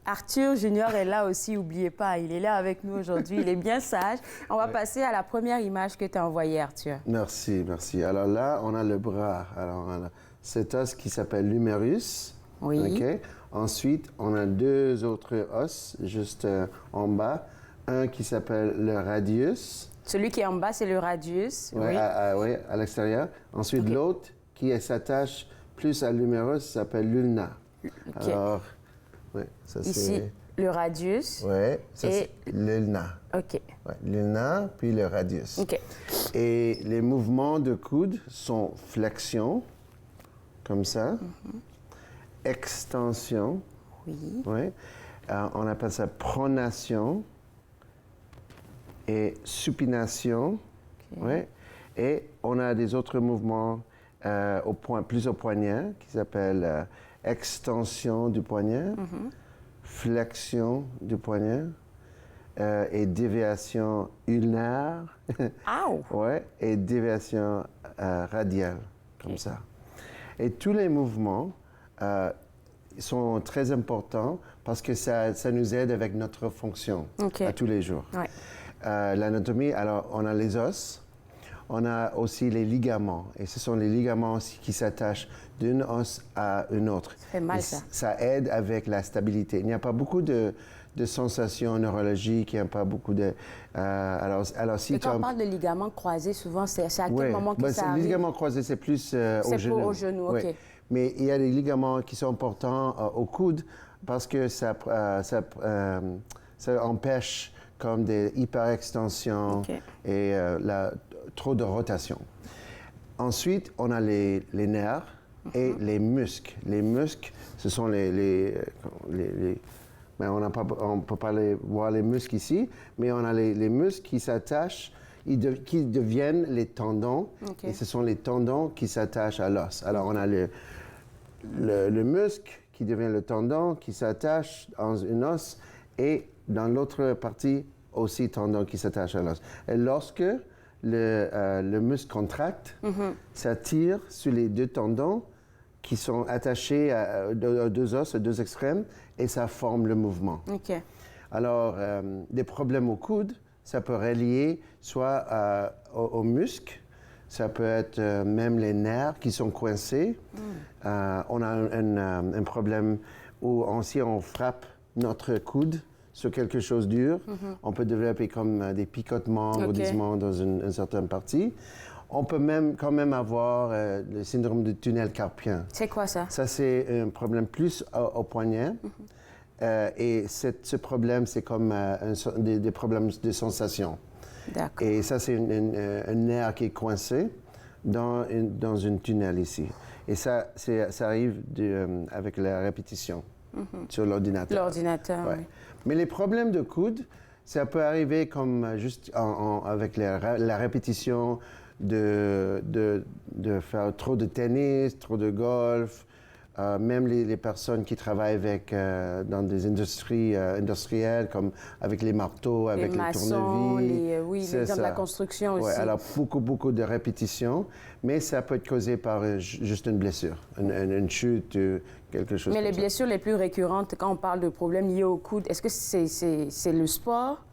Arthur Junior est là aussi, n'oubliez pas, il est là avec nous aujourd'hui, il est bien sage. On va passer à la première image que tu as envoyée, Arthur. Merci, merci. Alors là, on a le bras. Alors, on a cet os qui s'appelle l'humérus. Oui. OK. Ensuite, on a deux autres os juste en bas. Un qui s'appelle le radius. Celui qui est en bas, c'est le radius. Oui, à l'extérieur. Ensuite, l'autre qui s'attache plus à l'humérus s'appelle l'ulna. OK. Alors, oui, ça c'est... Ici, le radius. Oui, ça c'est l'ulna. OK. Ouais, l'ulna, puis le radius. OK. Et les mouvements de coude sont flexion, comme ça, extension. Oui. Ouais. On appelle ça pronation et supination. OK. Ouais. Et on a des autres mouvements plus au poignet qui s'appellent extension du poignet, flexion du poignet et déviation ulnaire. Ouais, et déviation radiale, comme ça. Et tous les mouvements sont très importants parce que ça nous aide avec notre fonction à tous les jours. Ouais. L'anatomie, alors on a les os, on a aussi les ligaments. Et ce sont les ligaments aussi qui s'attachent d'une os à une autre. Ça fait mal, ça. Ça aide avec la stabilité. Il n'y a pas beaucoup de sensations neurologiques, il n'y a pas beaucoup de... alors si et quand on parle de ligaments croisés, souvent, c'est à quel moment que ça les arrive? ligaments croisés, c'est plus au genou. C'est au genou, OK. Oui. Mais il y a des ligaments qui sont importants au coude parce que ça empêche comme des hyperextensions et trop de rotation. Ensuite, on a les nerfs et les muscles. Les muscles, ce sont ben, on ne peut pas voir les muscles ici, mais on a les muscles qui s'attachent, qui deviennent les tendons, et ce sont les tendons qui s'attachent à l'os. Alors, on a le muscle qui devient le tendon, qui s'attache dans une os, et dans l'autre partie, aussi tendon qui s'attache à l'os. Et lorsque le muscle contracte, ça tire sur les deux tendons qui sont attachés aux deux os, aux deux extrêmes, et ça forme le mouvement. Alors, des problèmes au coude, ça peut relier soit aux muscles, ça peut être même les nerfs qui sont coincés. On a un problème où si on frappe notre coude sur quelque chose de dur, on peut développer comme des picotements, raidissements dans une certaine partie. On peut quand même avoir le syndrome du tunnel carpien. C'est quoi ça? Ça, c'est un problème plus au poignet. Et ce problème, c'est comme des problèmes de sensation. D'accord. Et ça, c'est un nerf qui est coincé dans une tunnel ici. Et ça arrive avec la répétition sur l'ordinateur. L'ordinateur, oui. Mais les problèmes de coude, ça peut arriver comme juste avec la répétition de faire trop de tennis, trop de golf. Même les personnes qui travaillent dans des industries industrielles, comme avec les marteaux, avec les tournevis. Les gens de la construction aussi. Ouais, alors, beaucoup de répétitions, mais ça peut être causé par juste une blessure, une chute, quelque chose Mais comme les ça. blessures les plus récurrentes, quand on parle de problèmes liés au coude, est-ce que c'est le sport?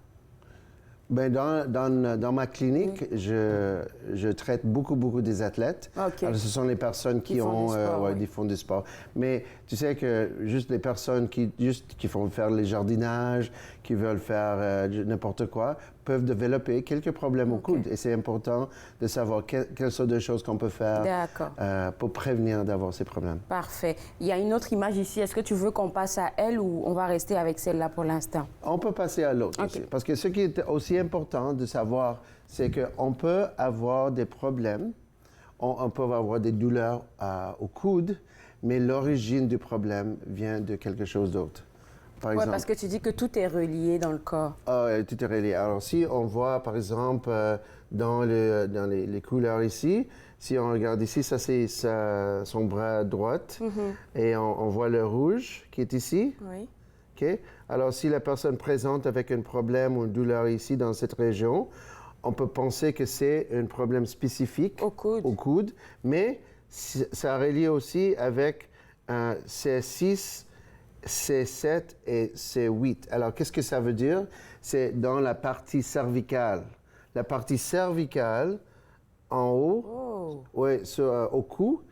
Ben dans ma clinique, je traite beaucoup des athlètes. Okay. Alors, ce sont les personnes qui font du sport. Mais tu sais que juste les personnes qui font faire les jardinages, qui veulent faire n'importe quoi, peuvent développer quelques problèmes au coude. Et c'est important de savoir quelles sortes de choses qu'on peut faire pour prévenir d'avoir ces problèmes. Parfait. Il y a une autre image ici. Est-ce que tu veux qu'on passe à elle ou on va rester avec celle-là pour l'instant? On peut passer à l'autre aussi. Parce que ce qui est aussi important de savoir, c'est qu'on peut avoir des problèmes, on peut avoir des douleurs au coude, mais l'origine du problème vient de quelque chose d'autre. Oui, parce que tu dis que tout est relié dans le corps. Tout est relié. Alors, si on voit, par exemple, dans les couleurs ici, si on regarde ici, ça c'est son bras droit, et on voit le rouge qui est ici. Oui. OK? Alors, si la personne présente avec un problème ou une douleur ici dans cette région, on peut penser que c'est un problème spécifique au coude, mais ça relie aussi avec C6, C7 et C8. Alors, qu'est-ce que ça veut dire? C'est dans la partie cervicale. La partie cervicale, en haut, au cou,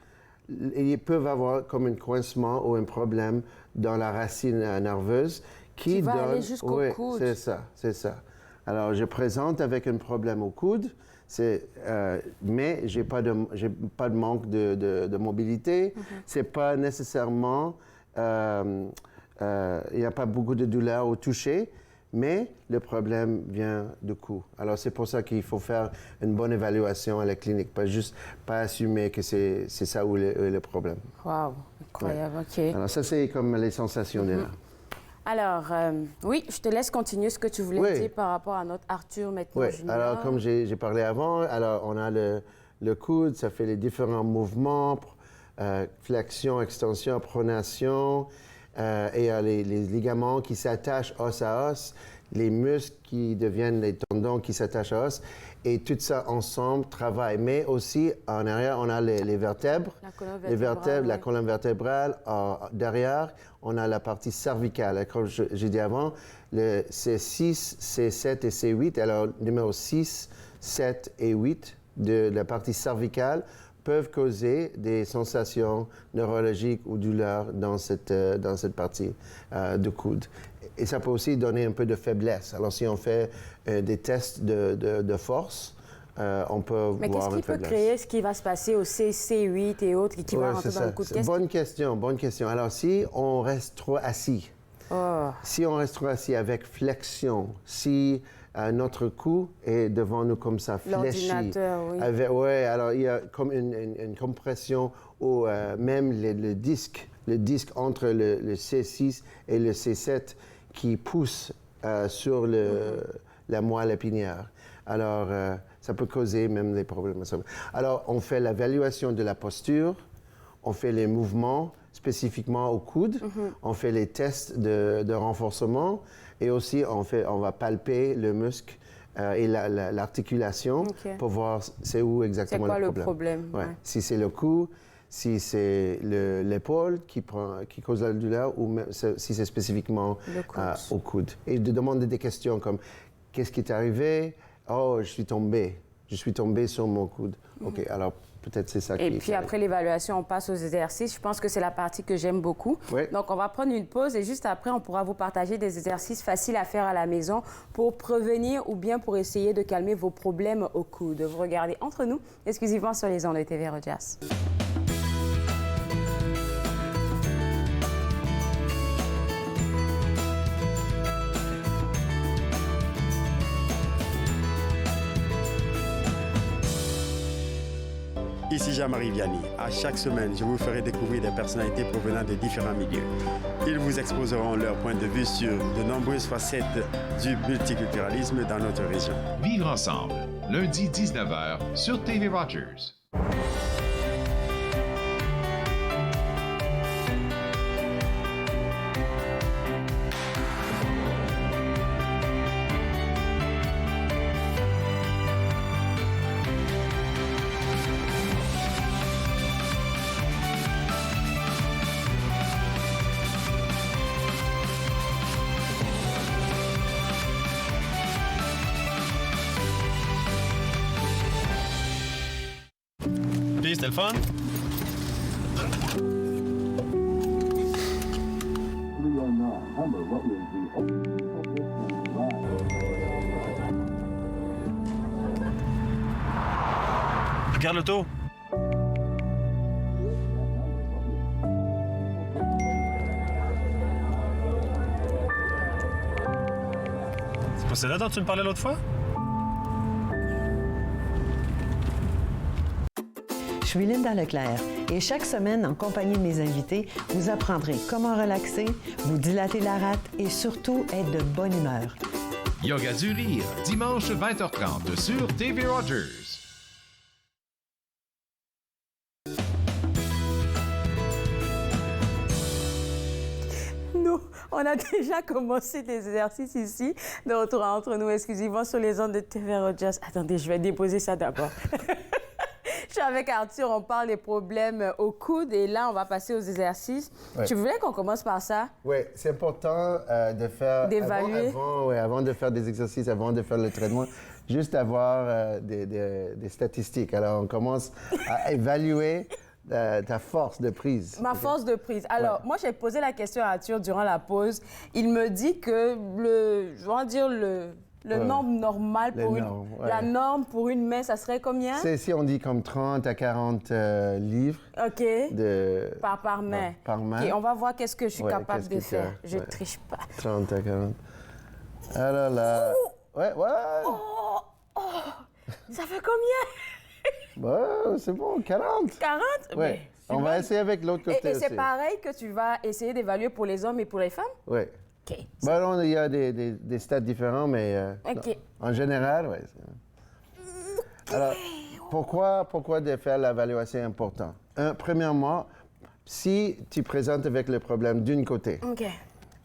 ils peuvent avoir comme un coincement ou un problème dans la racine nerveuse qui va aller jusqu'au coude. C'est ça. Alors, je présente avec un problème au coude, mais j'ai pas de manque de mobilité. C'est pas nécessairement... il n'y a pas beaucoup de douleur au toucher, mais le problème vient du cou. Alors, c'est pour ça qu'il faut faire une bonne évaluation à la clinique, pas assumer que c'est ça où est le problème. Wow, incroyable, OK. Alors, ça, c'est comme les sensations des nerfs. Alors, oui, je te laisse continuer ce que tu voulais dire par rapport à notre Arthur maintenant junior. Alors, comme j'ai parlé avant, alors on a le coude, ça fait les différents mouvements, flexion, extension, pronation, et il y a les ligaments qui s'attachent os à os, les muscles qui deviennent les tendons qui s'attachent à os, et tout ça ensemble travaille. Mais aussi, en arrière, on a les vertèbres, la colonne vertébrale. Derrière, on a la partie cervicale. Comme j'ai dit avant, le C6, C7 et C8, alors numéro 6, 7 et 8 de la partie cervicale peuvent causer des sensations neurologiques ou douleurs dans cette partie du coude. Et ça peut aussi donner un peu de faiblesse. Alors, si on fait des tests de force, on peut voir une faiblesse. Mais qu'est-ce qui peut créer ce qui va se passer au C8 et autres qui va rentrer dans le coude? Bonne question. Alors, si on reste trop assis, si on reste trop assis avec flexion, si notre cou est devant nous comme ça, fléchi. L'ordinateur, oui. Alors il y a comme une compression ou même le disque entre le C6 et le C7 qui pousse sur la moelle épinière. Alors, ça peut causer même des problèmes. Alors, on fait l'évaluation de la posture, on fait les mouvements spécifiquement au coude, on fait les tests de renforcement et aussi on va palper le muscle et l'articulation pour voir c'est où exactement le problème. Si c'est le cou, si c'est l'épaule qui cause la douleur ou si c'est spécifiquement au coude. Et de demander des questions comme qu'est-ce qui est arrivé? Oh, je suis tombé sur mon coude. OK, alors peut-être c'est ça qui... Et puis après l'évaluation, on passe aux exercices. Je pense que c'est la partie que j'aime beaucoup. Oui. Donc, on va prendre une pause et juste après, on pourra vous partager des exercices faciles à faire à la maison pour prévenir ou bien pour essayer de calmer vos problèmes au coude. Vous regardez Entre nous, exclusivement sur les ondes de TV Rogers. Ici Jean-Marie Vianney. À chaque semaine, je vous ferai découvrir des personnalités provenant de différents milieux. Ils vous exposeront leur point de vue sur de nombreuses facettes du multiculturalisme dans notre région. Vivre ensemble, lundi 19h sur TV Rogers. Puis, c'était le fun? Regarde l'auto. C'est pas celle-là dont tu me parlais l'autre fois? Je suis Linda Leclerc et chaque semaine, en compagnie de mes invités, vous apprendrez comment relaxer, vous dilater la rate et surtout être de bonne humeur. Yoga du rire, dimanche 20h30 sur TV Rogers. Nous, on a déjà commencé des exercices ici, de retour entre nous exclusivement sur les ondes de TV Rogers. Attendez, je vais déposer ça d'abord. Je suis avec Arthur, on parle des problèmes au coude et là, on va passer aux exercices. Ouais. Tu voulais qu'on commence par ça? Oui, c'est important de faire... D'évaluer. Avant de faire des exercices, avant de faire le traitement, juste avoir des statistiques. Alors, on commence à évaluer ta force de prise. Ma force de prise. Alors, moi, j'ai posé la question à Arthur durant la pause. Il me dit que le nombre normal pour la norme pour une main, ça serait combien? C'est si on dit comme 30 à 40 livres. OK. Par main. Ouais, par main. OK, on va voir qu'est-ce que je suis capable de faire. Je ne triche pas. 30 à 40. Alors là... Ouais. Ça fait combien? C'est bon, 40. 40? Ouais. On va essayer avec l'autre côté et aussi. c'est pareil que tu vas essayer d'évaluer pour les hommes et pour les femmes? Oui. OK. Il y a des stades différents, mais OK. En général, oui. Alors, pourquoi de faire l'évaluation est important? Premièrement, si tu présentes avec le problème d'un côté, OK.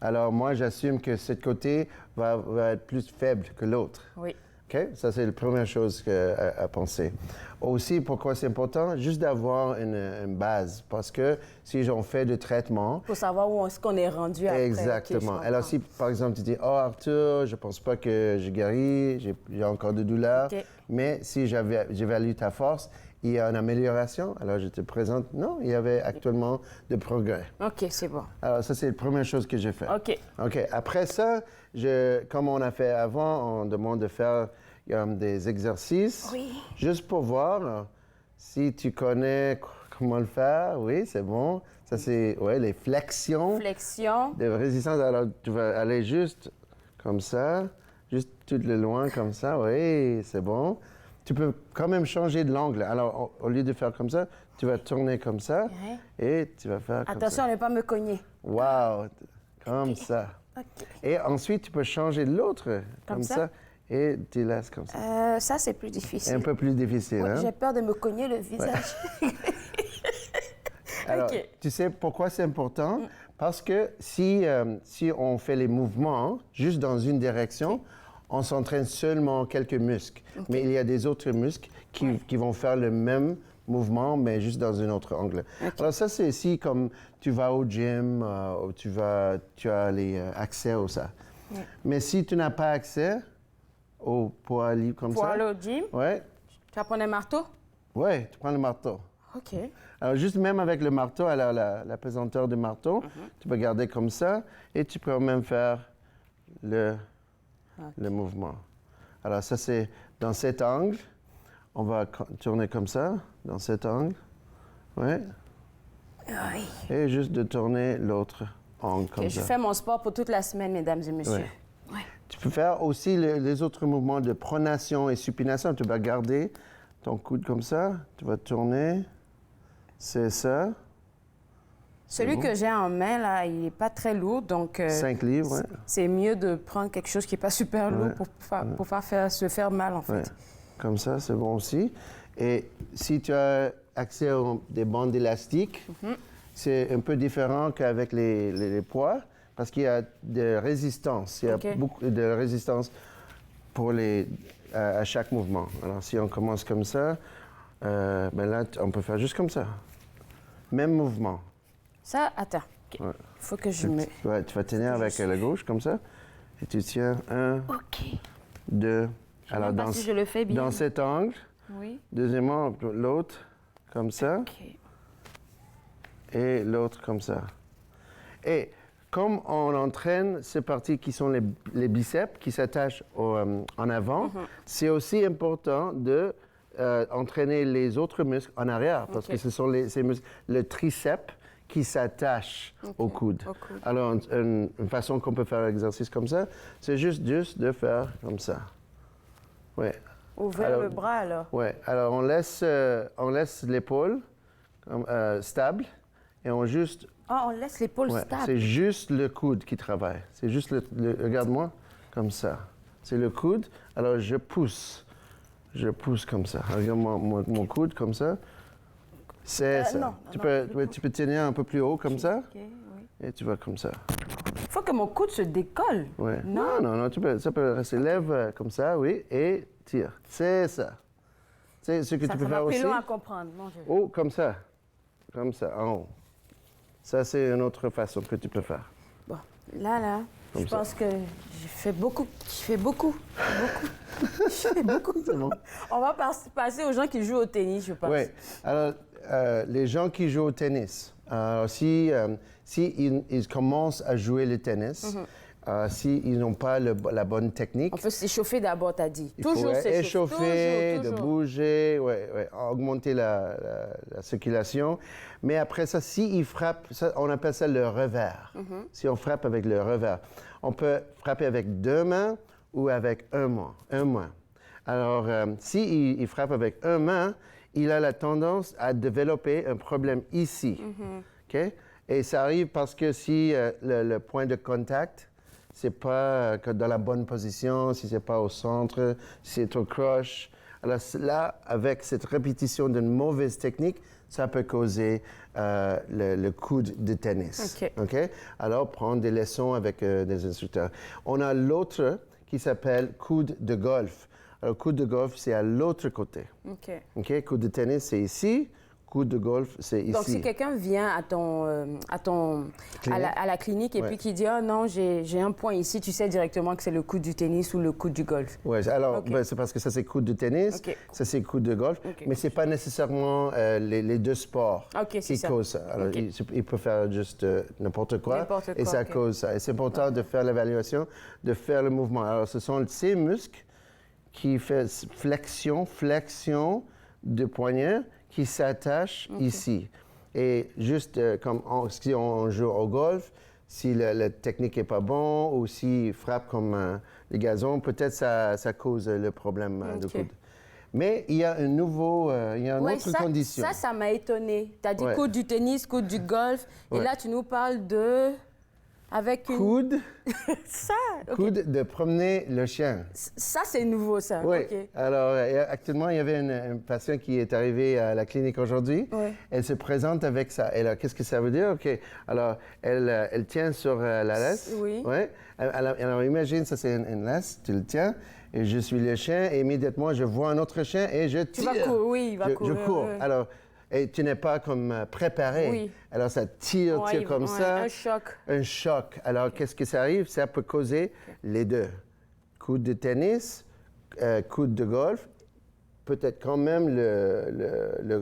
alors moi, j'assume que ce côté va être plus faible que l'autre. Oui. OK? Ça, c'est la première chose à penser. Aussi, pourquoi c'est important? Juste d'avoir une base. Parce que si on fait du traitement... Pour savoir où est-ce qu'on est rendu après. Exactement. Okay, alors, si, par exemple, tu dis, « Oh, Arthur, je pense pas que j'ai guéri, j'ai encore de douleur. Okay. Mais si j'évalue ta force, il y a une amélioration. Alors, je te présente, non, il y avait actuellement de progrès. OK, c'est bon. Alors, ça, c'est la première chose que j'ai fait. OK. OK. Après ça, comme on a fait avant, on demande de faire des exercices. Oui. Juste pour voir si tu connais comment le faire. Oui, c'est bon. Ça, c'est les flexions. Flexion. De résistance. Alors, tu vas aller juste comme ça, juste tout le loin comme ça. Oui, c'est bon. Tu peux quand même changer de l'angle. Alors, au lieu de faire comme ça, tu vas tourner comme ça et tu vas faire comme ça. Attention à ne pas me cogner. Wow! Comme ça. OK. Et ensuite, tu peux changer de l'autre comme ça. Et tu laisses comme ça. Ça, c'est plus difficile. Un peu plus difficile, hein? J'ai peur de me cogner le visage. Alors, tu sais pourquoi c'est important? Parce que si on fait les mouvements juste dans une direction, on s'entraîne seulement quelques muscles. Mais il y a des autres muscles qui vont faire le même mouvement, mais juste dans un autre angle. Alors ça, c'est si comme tu vas au gym, ou tu as les accès à ça. Mais si tu n'as pas accès au poids libre comme ça... Pour aller au gym? Ouais. Tu vas prendre un marteau? Oui, tu prends le marteau. OK. Alors, juste même avec le marteau, alors la pesanteur du marteau, tu peux garder comme ça et tu peux même faire le mouvement. Alors, ça, c'est dans cet angle. On va tourner comme ça, dans cet angle. Ouais. Oui. Et juste de tourner l'autre angle comme ça. Je fais mon sport pour toute la semaine, mesdames et messieurs. Ouais. Tu peux faire aussi les autres mouvements de pronation et supination. Tu vas garder ton coude comme ça. Tu vas tourner. C'est ça. Celui que j'ai en main, là, il n'est pas très lourd, donc... 5 livres, oui. C'est mieux de prendre quelque chose qui n'est pas super lourd pour pas se faire mal, en fait. Ouais. Comme ça, c'est bon aussi. Et si tu as accès à des bandes élastiques, c'est un peu différent qu'avec les poids, parce qu'il y a de résistance. Il y a beaucoup de résistance pour à chaque mouvement. Alors, si on commence comme ça, là, on peut faire juste comme ça. Même mouvement. Ça, attends. Il faut que je me... Ouais, tu vas tenir avec la gauche, comme ça. Et tu tiens 1, 2... Alors, si je le fais bien. Dans cet angle. Oui. Deuxièmement, l'autre. comme ça. Et l'autre comme ça. Et comme on entraîne ces parties qui sont les biceps, qui s'attachent en avant, c'est aussi important de entraîner les autres muscles en arrière, parce que ce sont ces muscles, le triceps qui s'attache au coude. Alors, une façon qu'on peut faire l'exercice comme ça, c'est juste de faire comme ça. Ouais. Ouvrir le bras, alors. Oui. Alors, on laisse l'épaule stable et on juste... Ah, on laisse l'épaule stable. C'est juste le coude qui travaille. C'est juste regarde-moi, comme ça. C'est le coude. Alors, je pousse. Je pousse comme ça. Regarde-moi mon coude comme ça. C'est ça. Non, tu peux tenir un peu plus haut comme ça. Et tu vas comme ça. Il faut que mon coude se décolle. Ouais. Non, ça peut rester. Lève comme ça, oui, et tire. C'est ça. C'est ce que tu peux faire aussi. Ça m'a pris long à comprendre. Non, Oh, comme ça. Comme ça, en haut. Ça, c'est une autre façon que tu peux faire. Bon, là, je pense que j'ai fait beaucoup. C'est bon. On va passer aux gens qui jouent au tennis, je pense. Oui. Alors, les gens qui jouent au tennis, si ils commencent à jouer le tennis, s'ils n'ont pas la bonne technique... On peut s'échauffer d'abord, t'as dit. Il faut échauffer, de bouger, augmenter la circulation. Mais après ça, s'ils frappent, on appelle ça le revers. Si on frappe avec le revers, on peut frapper avec 2 mains ou avec un main. Alors, s'il frappe avec une main, il a la tendance à développer un problème ici. OK? Et ça arrive parce que si le point de contact, c'est pas dans la bonne position, si c'est pas au centre, si c'est trop croche. Alors là, avec cette répétition d'une mauvaise technique, ça peut causer le coude de tennis. OK? Alors, prendre des leçons avec des instructeurs. On a l'autre qui s'appelle coude de golf. Alors, coude de golf, c'est à l'autre côté. OK? Coude de tennis, c'est ici. Coude de golf, c'est ici. Donc, si quelqu'un vient à la clinique et puis qui dit « Oh non, j'ai un point ici », tu sais directement que c'est le coude du tennis ou le coude du golf. Oui, alors, c'est parce que ça, c'est coude de tennis, ça, c'est coude de golf, mais ce n'est pas nécessairement les deux sports qui causent ça. Alors, il peut faire juste n'importe quoi, et ça cause ça. Et c'est important de faire l'évaluation, de faire le mouvement. Alors, ce sont ces muscles qui font flexion de poignet, qui s'attache ici. Et juste comme si on joue au golf, si la technique n'est pas bonne ou s'il frappe comme le gazon, peut-être ça cause le problème de coude. Mais il y a une autre condition. Ça m'a étonné. Tu as dit coude du tennis, coude du golf, et là tu nous parles de... Avec une... Coude. Ça, Coude de promener le chien. Ça, c'est nouveau, ça. Oui. Alors, actuellement, il y avait une patiente qui est arrivée à la clinique aujourd'hui. Elle se présente avec ça. Et là, qu'est-ce que ça veut dire? OK. Alors, elle tient sur la laisse. Oui. Alors, imagine, ça, c'est une laisse. Tu le tiens. Et je suis le chien. Et immédiatement, je vois un autre chien et je tire. Tu vas courir, oui, il va courir. Je cours. Alors, et tu n'es pas comme préparé. Oui. Alors, ça tire comme ça. Un choc. Un choc. Alors, qu'est-ce que ça arrive? Ça peut causer les deux. Coude de tennis, coude de golf, peut-être quand même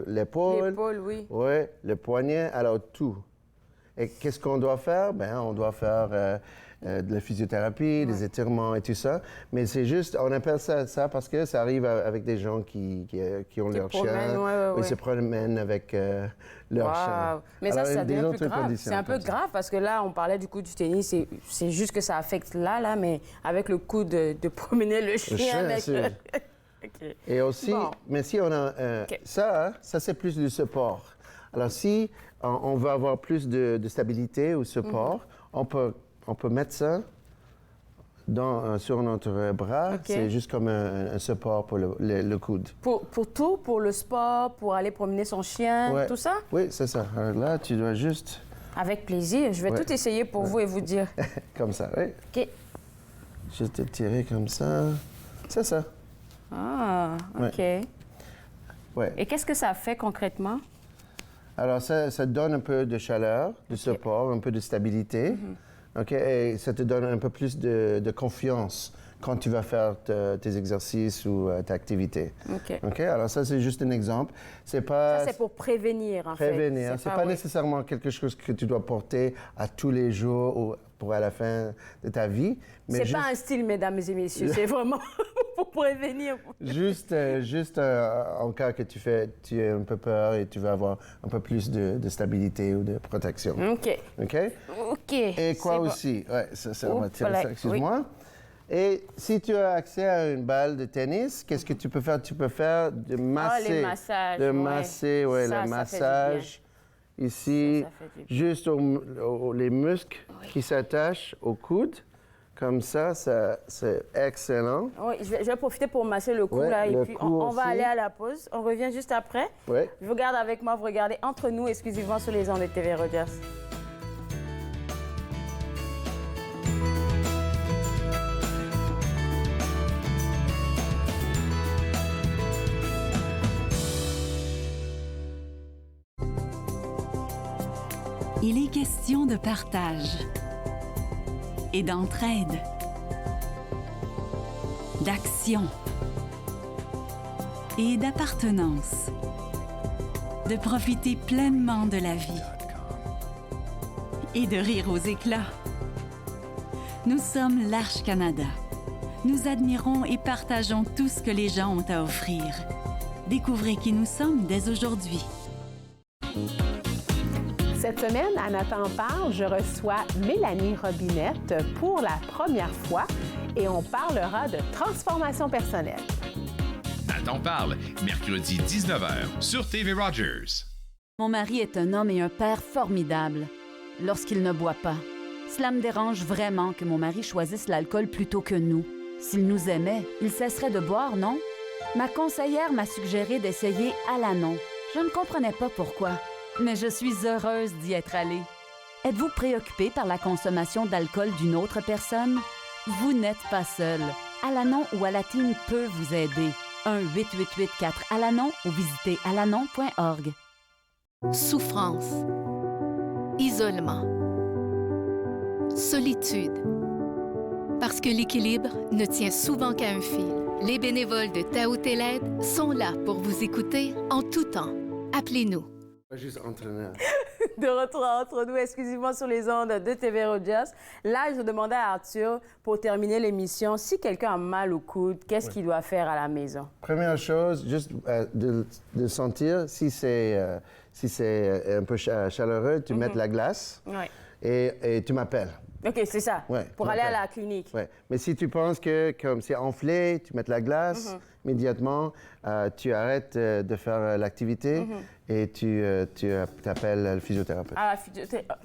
l'épaule. L'épaule, oui. Oui, le poignet, alors tout. Et qu'est-ce qu'on doit faire? Ben, on doit faire de la physiothérapie, des étirements et tout ça. Mais c'est juste, on appelle ça parce que ça arrive avec des gens qui ont leur chien. Ils se promènent avec leur chien. Mais alors, ça devient plus grave. C'est un peu grave parce que là, on parlait du coup du tennis. C'est juste que ça affecte là, mais avec le coup de promener le chien. Et aussi, mais si on a ça c'est plus du support. Alors si on veut avoir plus de stabilité ou support, on peut mettre ça sur notre bras. C'est juste comme un support pour le coude. Pour tout, pour le sport, pour aller promener son chien, tout ça? Oui, c'est ça. Alors là, tu dois juste... Avec plaisir. Je vais tout essayer pour vous et vous dire. Comme ça, oui. OK. Juste tirer comme ça. C'est ça. Ah, OK. Ouais. Et qu'est-ce que ça fait concrètement? Alors, ça donne un peu de chaleur, de support, un peu de stabilité. OK? Et ça te donne un peu plus de confiance quand tu vas faire tes exercices ou ta activité. OK? Alors ça, c'est juste un exemple. C'est pas... Ça, c'est pour prévenir, en fait. Prévenir. C'est pas nécessairement quelque chose que tu dois porter à tous les jours ou pour à la fin de ta vie. C'est pas un style, mesdames et messieurs. C'est vraiment pour prévenir. Juste en cas que tu as un peu peur et tu veux avoir un peu plus de stabilité ou de protection. OK. OK? OK. Et quoi aussi? Ouais, on va tirer ça, excuse-moi. Oui. Et si tu as accès à une balle de tennis, qu'est-ce que tu peux faire? Tu peux faire de masser. les massages. De masser, le massage. Ici, juste les muscles qui s'attachent au coude. Comme ça, c'est excellent. Oui, je vais profiter pour masser le cou, là, et puis on va aller à la pause. On revient juste après. Ouais. Je vous garde avec moi, vous regardez Entre nous, exclusivement sur les ondes de TV Rogers. Il est question de partage et d'entraide, d'action et d'appartenance, de profiter pleinement de la vie et de rire aux éclats. Nous sommes l'Arche Canada. Nous admirons et partageons tout ce que les gens ont à offrir. Découvrez qui nous sommes dès aujourd'hui. Cette semaine, à Nathan parle, je reçois Mélanie Robinette pour la première fois et on parlera de transformation personnelle. Nathan parle, mercredi 19h sur TV Rogers. Mon mari est un homme et un père formidable lorsqu'il ne boit pas. Cela me dérange vraiment que mon mari choisisse l'alcool plutôt que nous. S'il nous aimait, il cesserait de boire, non? Ma conseillère m'a suggéré d'essayer Alanon. Je ne comprenais pas pourquoi. Mais je suis heureuse d'y être allée. Êtes-vous préoccupé par la consommation d'alcool d'une autre personne? Vous n'êtes pas seul. Alanon ou Alatine peut vous aider. 1-888-4-ALANON ou visitez alanon.org. Souffrance, isolement, solitude. Parce que l'équilibre ne tient souvent qu'à un fil. Les bénévoles de Tao Te Led sont là pour vous écouter en tout temps. Appelez-nous. Juste entraîneur. De retour entre nous, exclusivement sur les ondes de TV Rogers. Là, je demandais à Arthur, pour terminer l'émission, si quelqu'un a mal au coude, qu'est-ce qu'il doit faire à la maison? Première chose, juste de sentir si c'est un peu chaleureux, tu mets de la glace et tu m'appelles. OK, c'est ça, pour aller à la clinique. Ouais. Mais si tu penses que comme c'est enflé, tu mets de la glace, immédiatement, tu arrêtes de faire l'activité et tu t'appelles le physiothérapeute.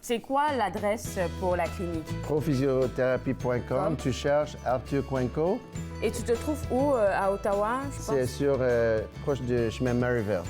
C'est quoi l'adresse pour la clinique? Prophysiothérapie.com, tu cherches Arthur Coinco. Et tu te trouves où à Ottawa, je pense? C'est sur proche du chemin Maryville.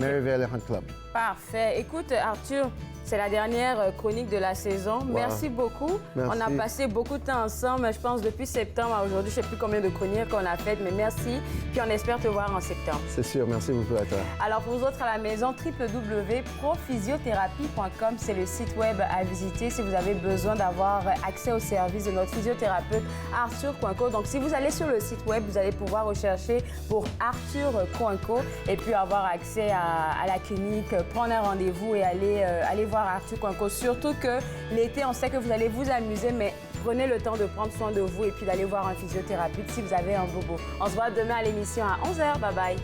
Maryville Hunt Club. Parfait. Écoute, Arthur, c'est la dernière chronique de la saison. Wow. Merci beaucoup. Merci. On a passé beaucoup de temps ensemble, je pense depuis septembre à aujourd'hui. Je ne sais plus combien de chroniques qu'on a faites, mais merci. Puis on espère te voir en septembre. C'est sûr. Merci beaucoup à toi. Alors pour vous autres à la maison, www.prophysiothérapie.com, c'est le site web à visiter si vous avez besoin d'avoir accès aux services de notre physiothérapeute Arthur Coinco. Donc si vous allez sur le site web, vous allez pouvoir rechercher pour Arthur Coinco et puis avoir accès à la clinique, prendre un rendez-vous et aller voir Arthur Coinco. Surtout que l'été, on sait que vous allez vous amuser, mais prenez le temps de prendre soin de vous et puis d'aller voir un physiothérapeute si vous avez un bobo. On se voit demain à l'émission à 11h. Bye bye.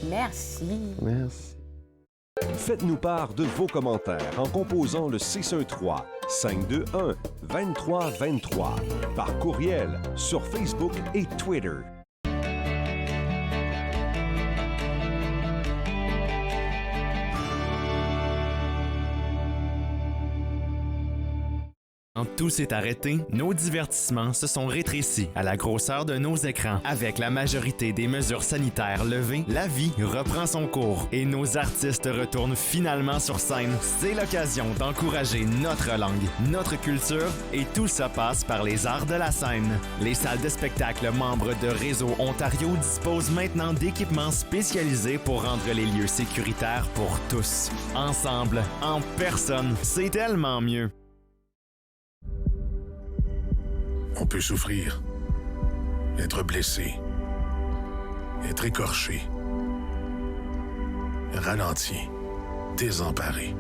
Merci. Merci. Faites-nous part de vos commentaires en composant le 613-521-2323 par courriel sur Facebook et Twitter. Quand tout s'est arrêté, nos divertissements se sont rétrécis à la grosseur de nos écrans. Avec la majorité des mesures sanitaires levées, la vie reprend son cours et nos artistes retournent finalement sur scène. C'est l'occasion d'encourager notre langue, notre culture et tout ça passe par les arts de la scène. Les salles de spectacle membres de Réseau Ontario disposent maintenant d'équipements spécialisés pour rendre les lieux sécuritaires pour tous. Ensemble, en personne, c'est tellement mieux. On peut souffrir, être blessé, être écorché, ralenti, désemparé.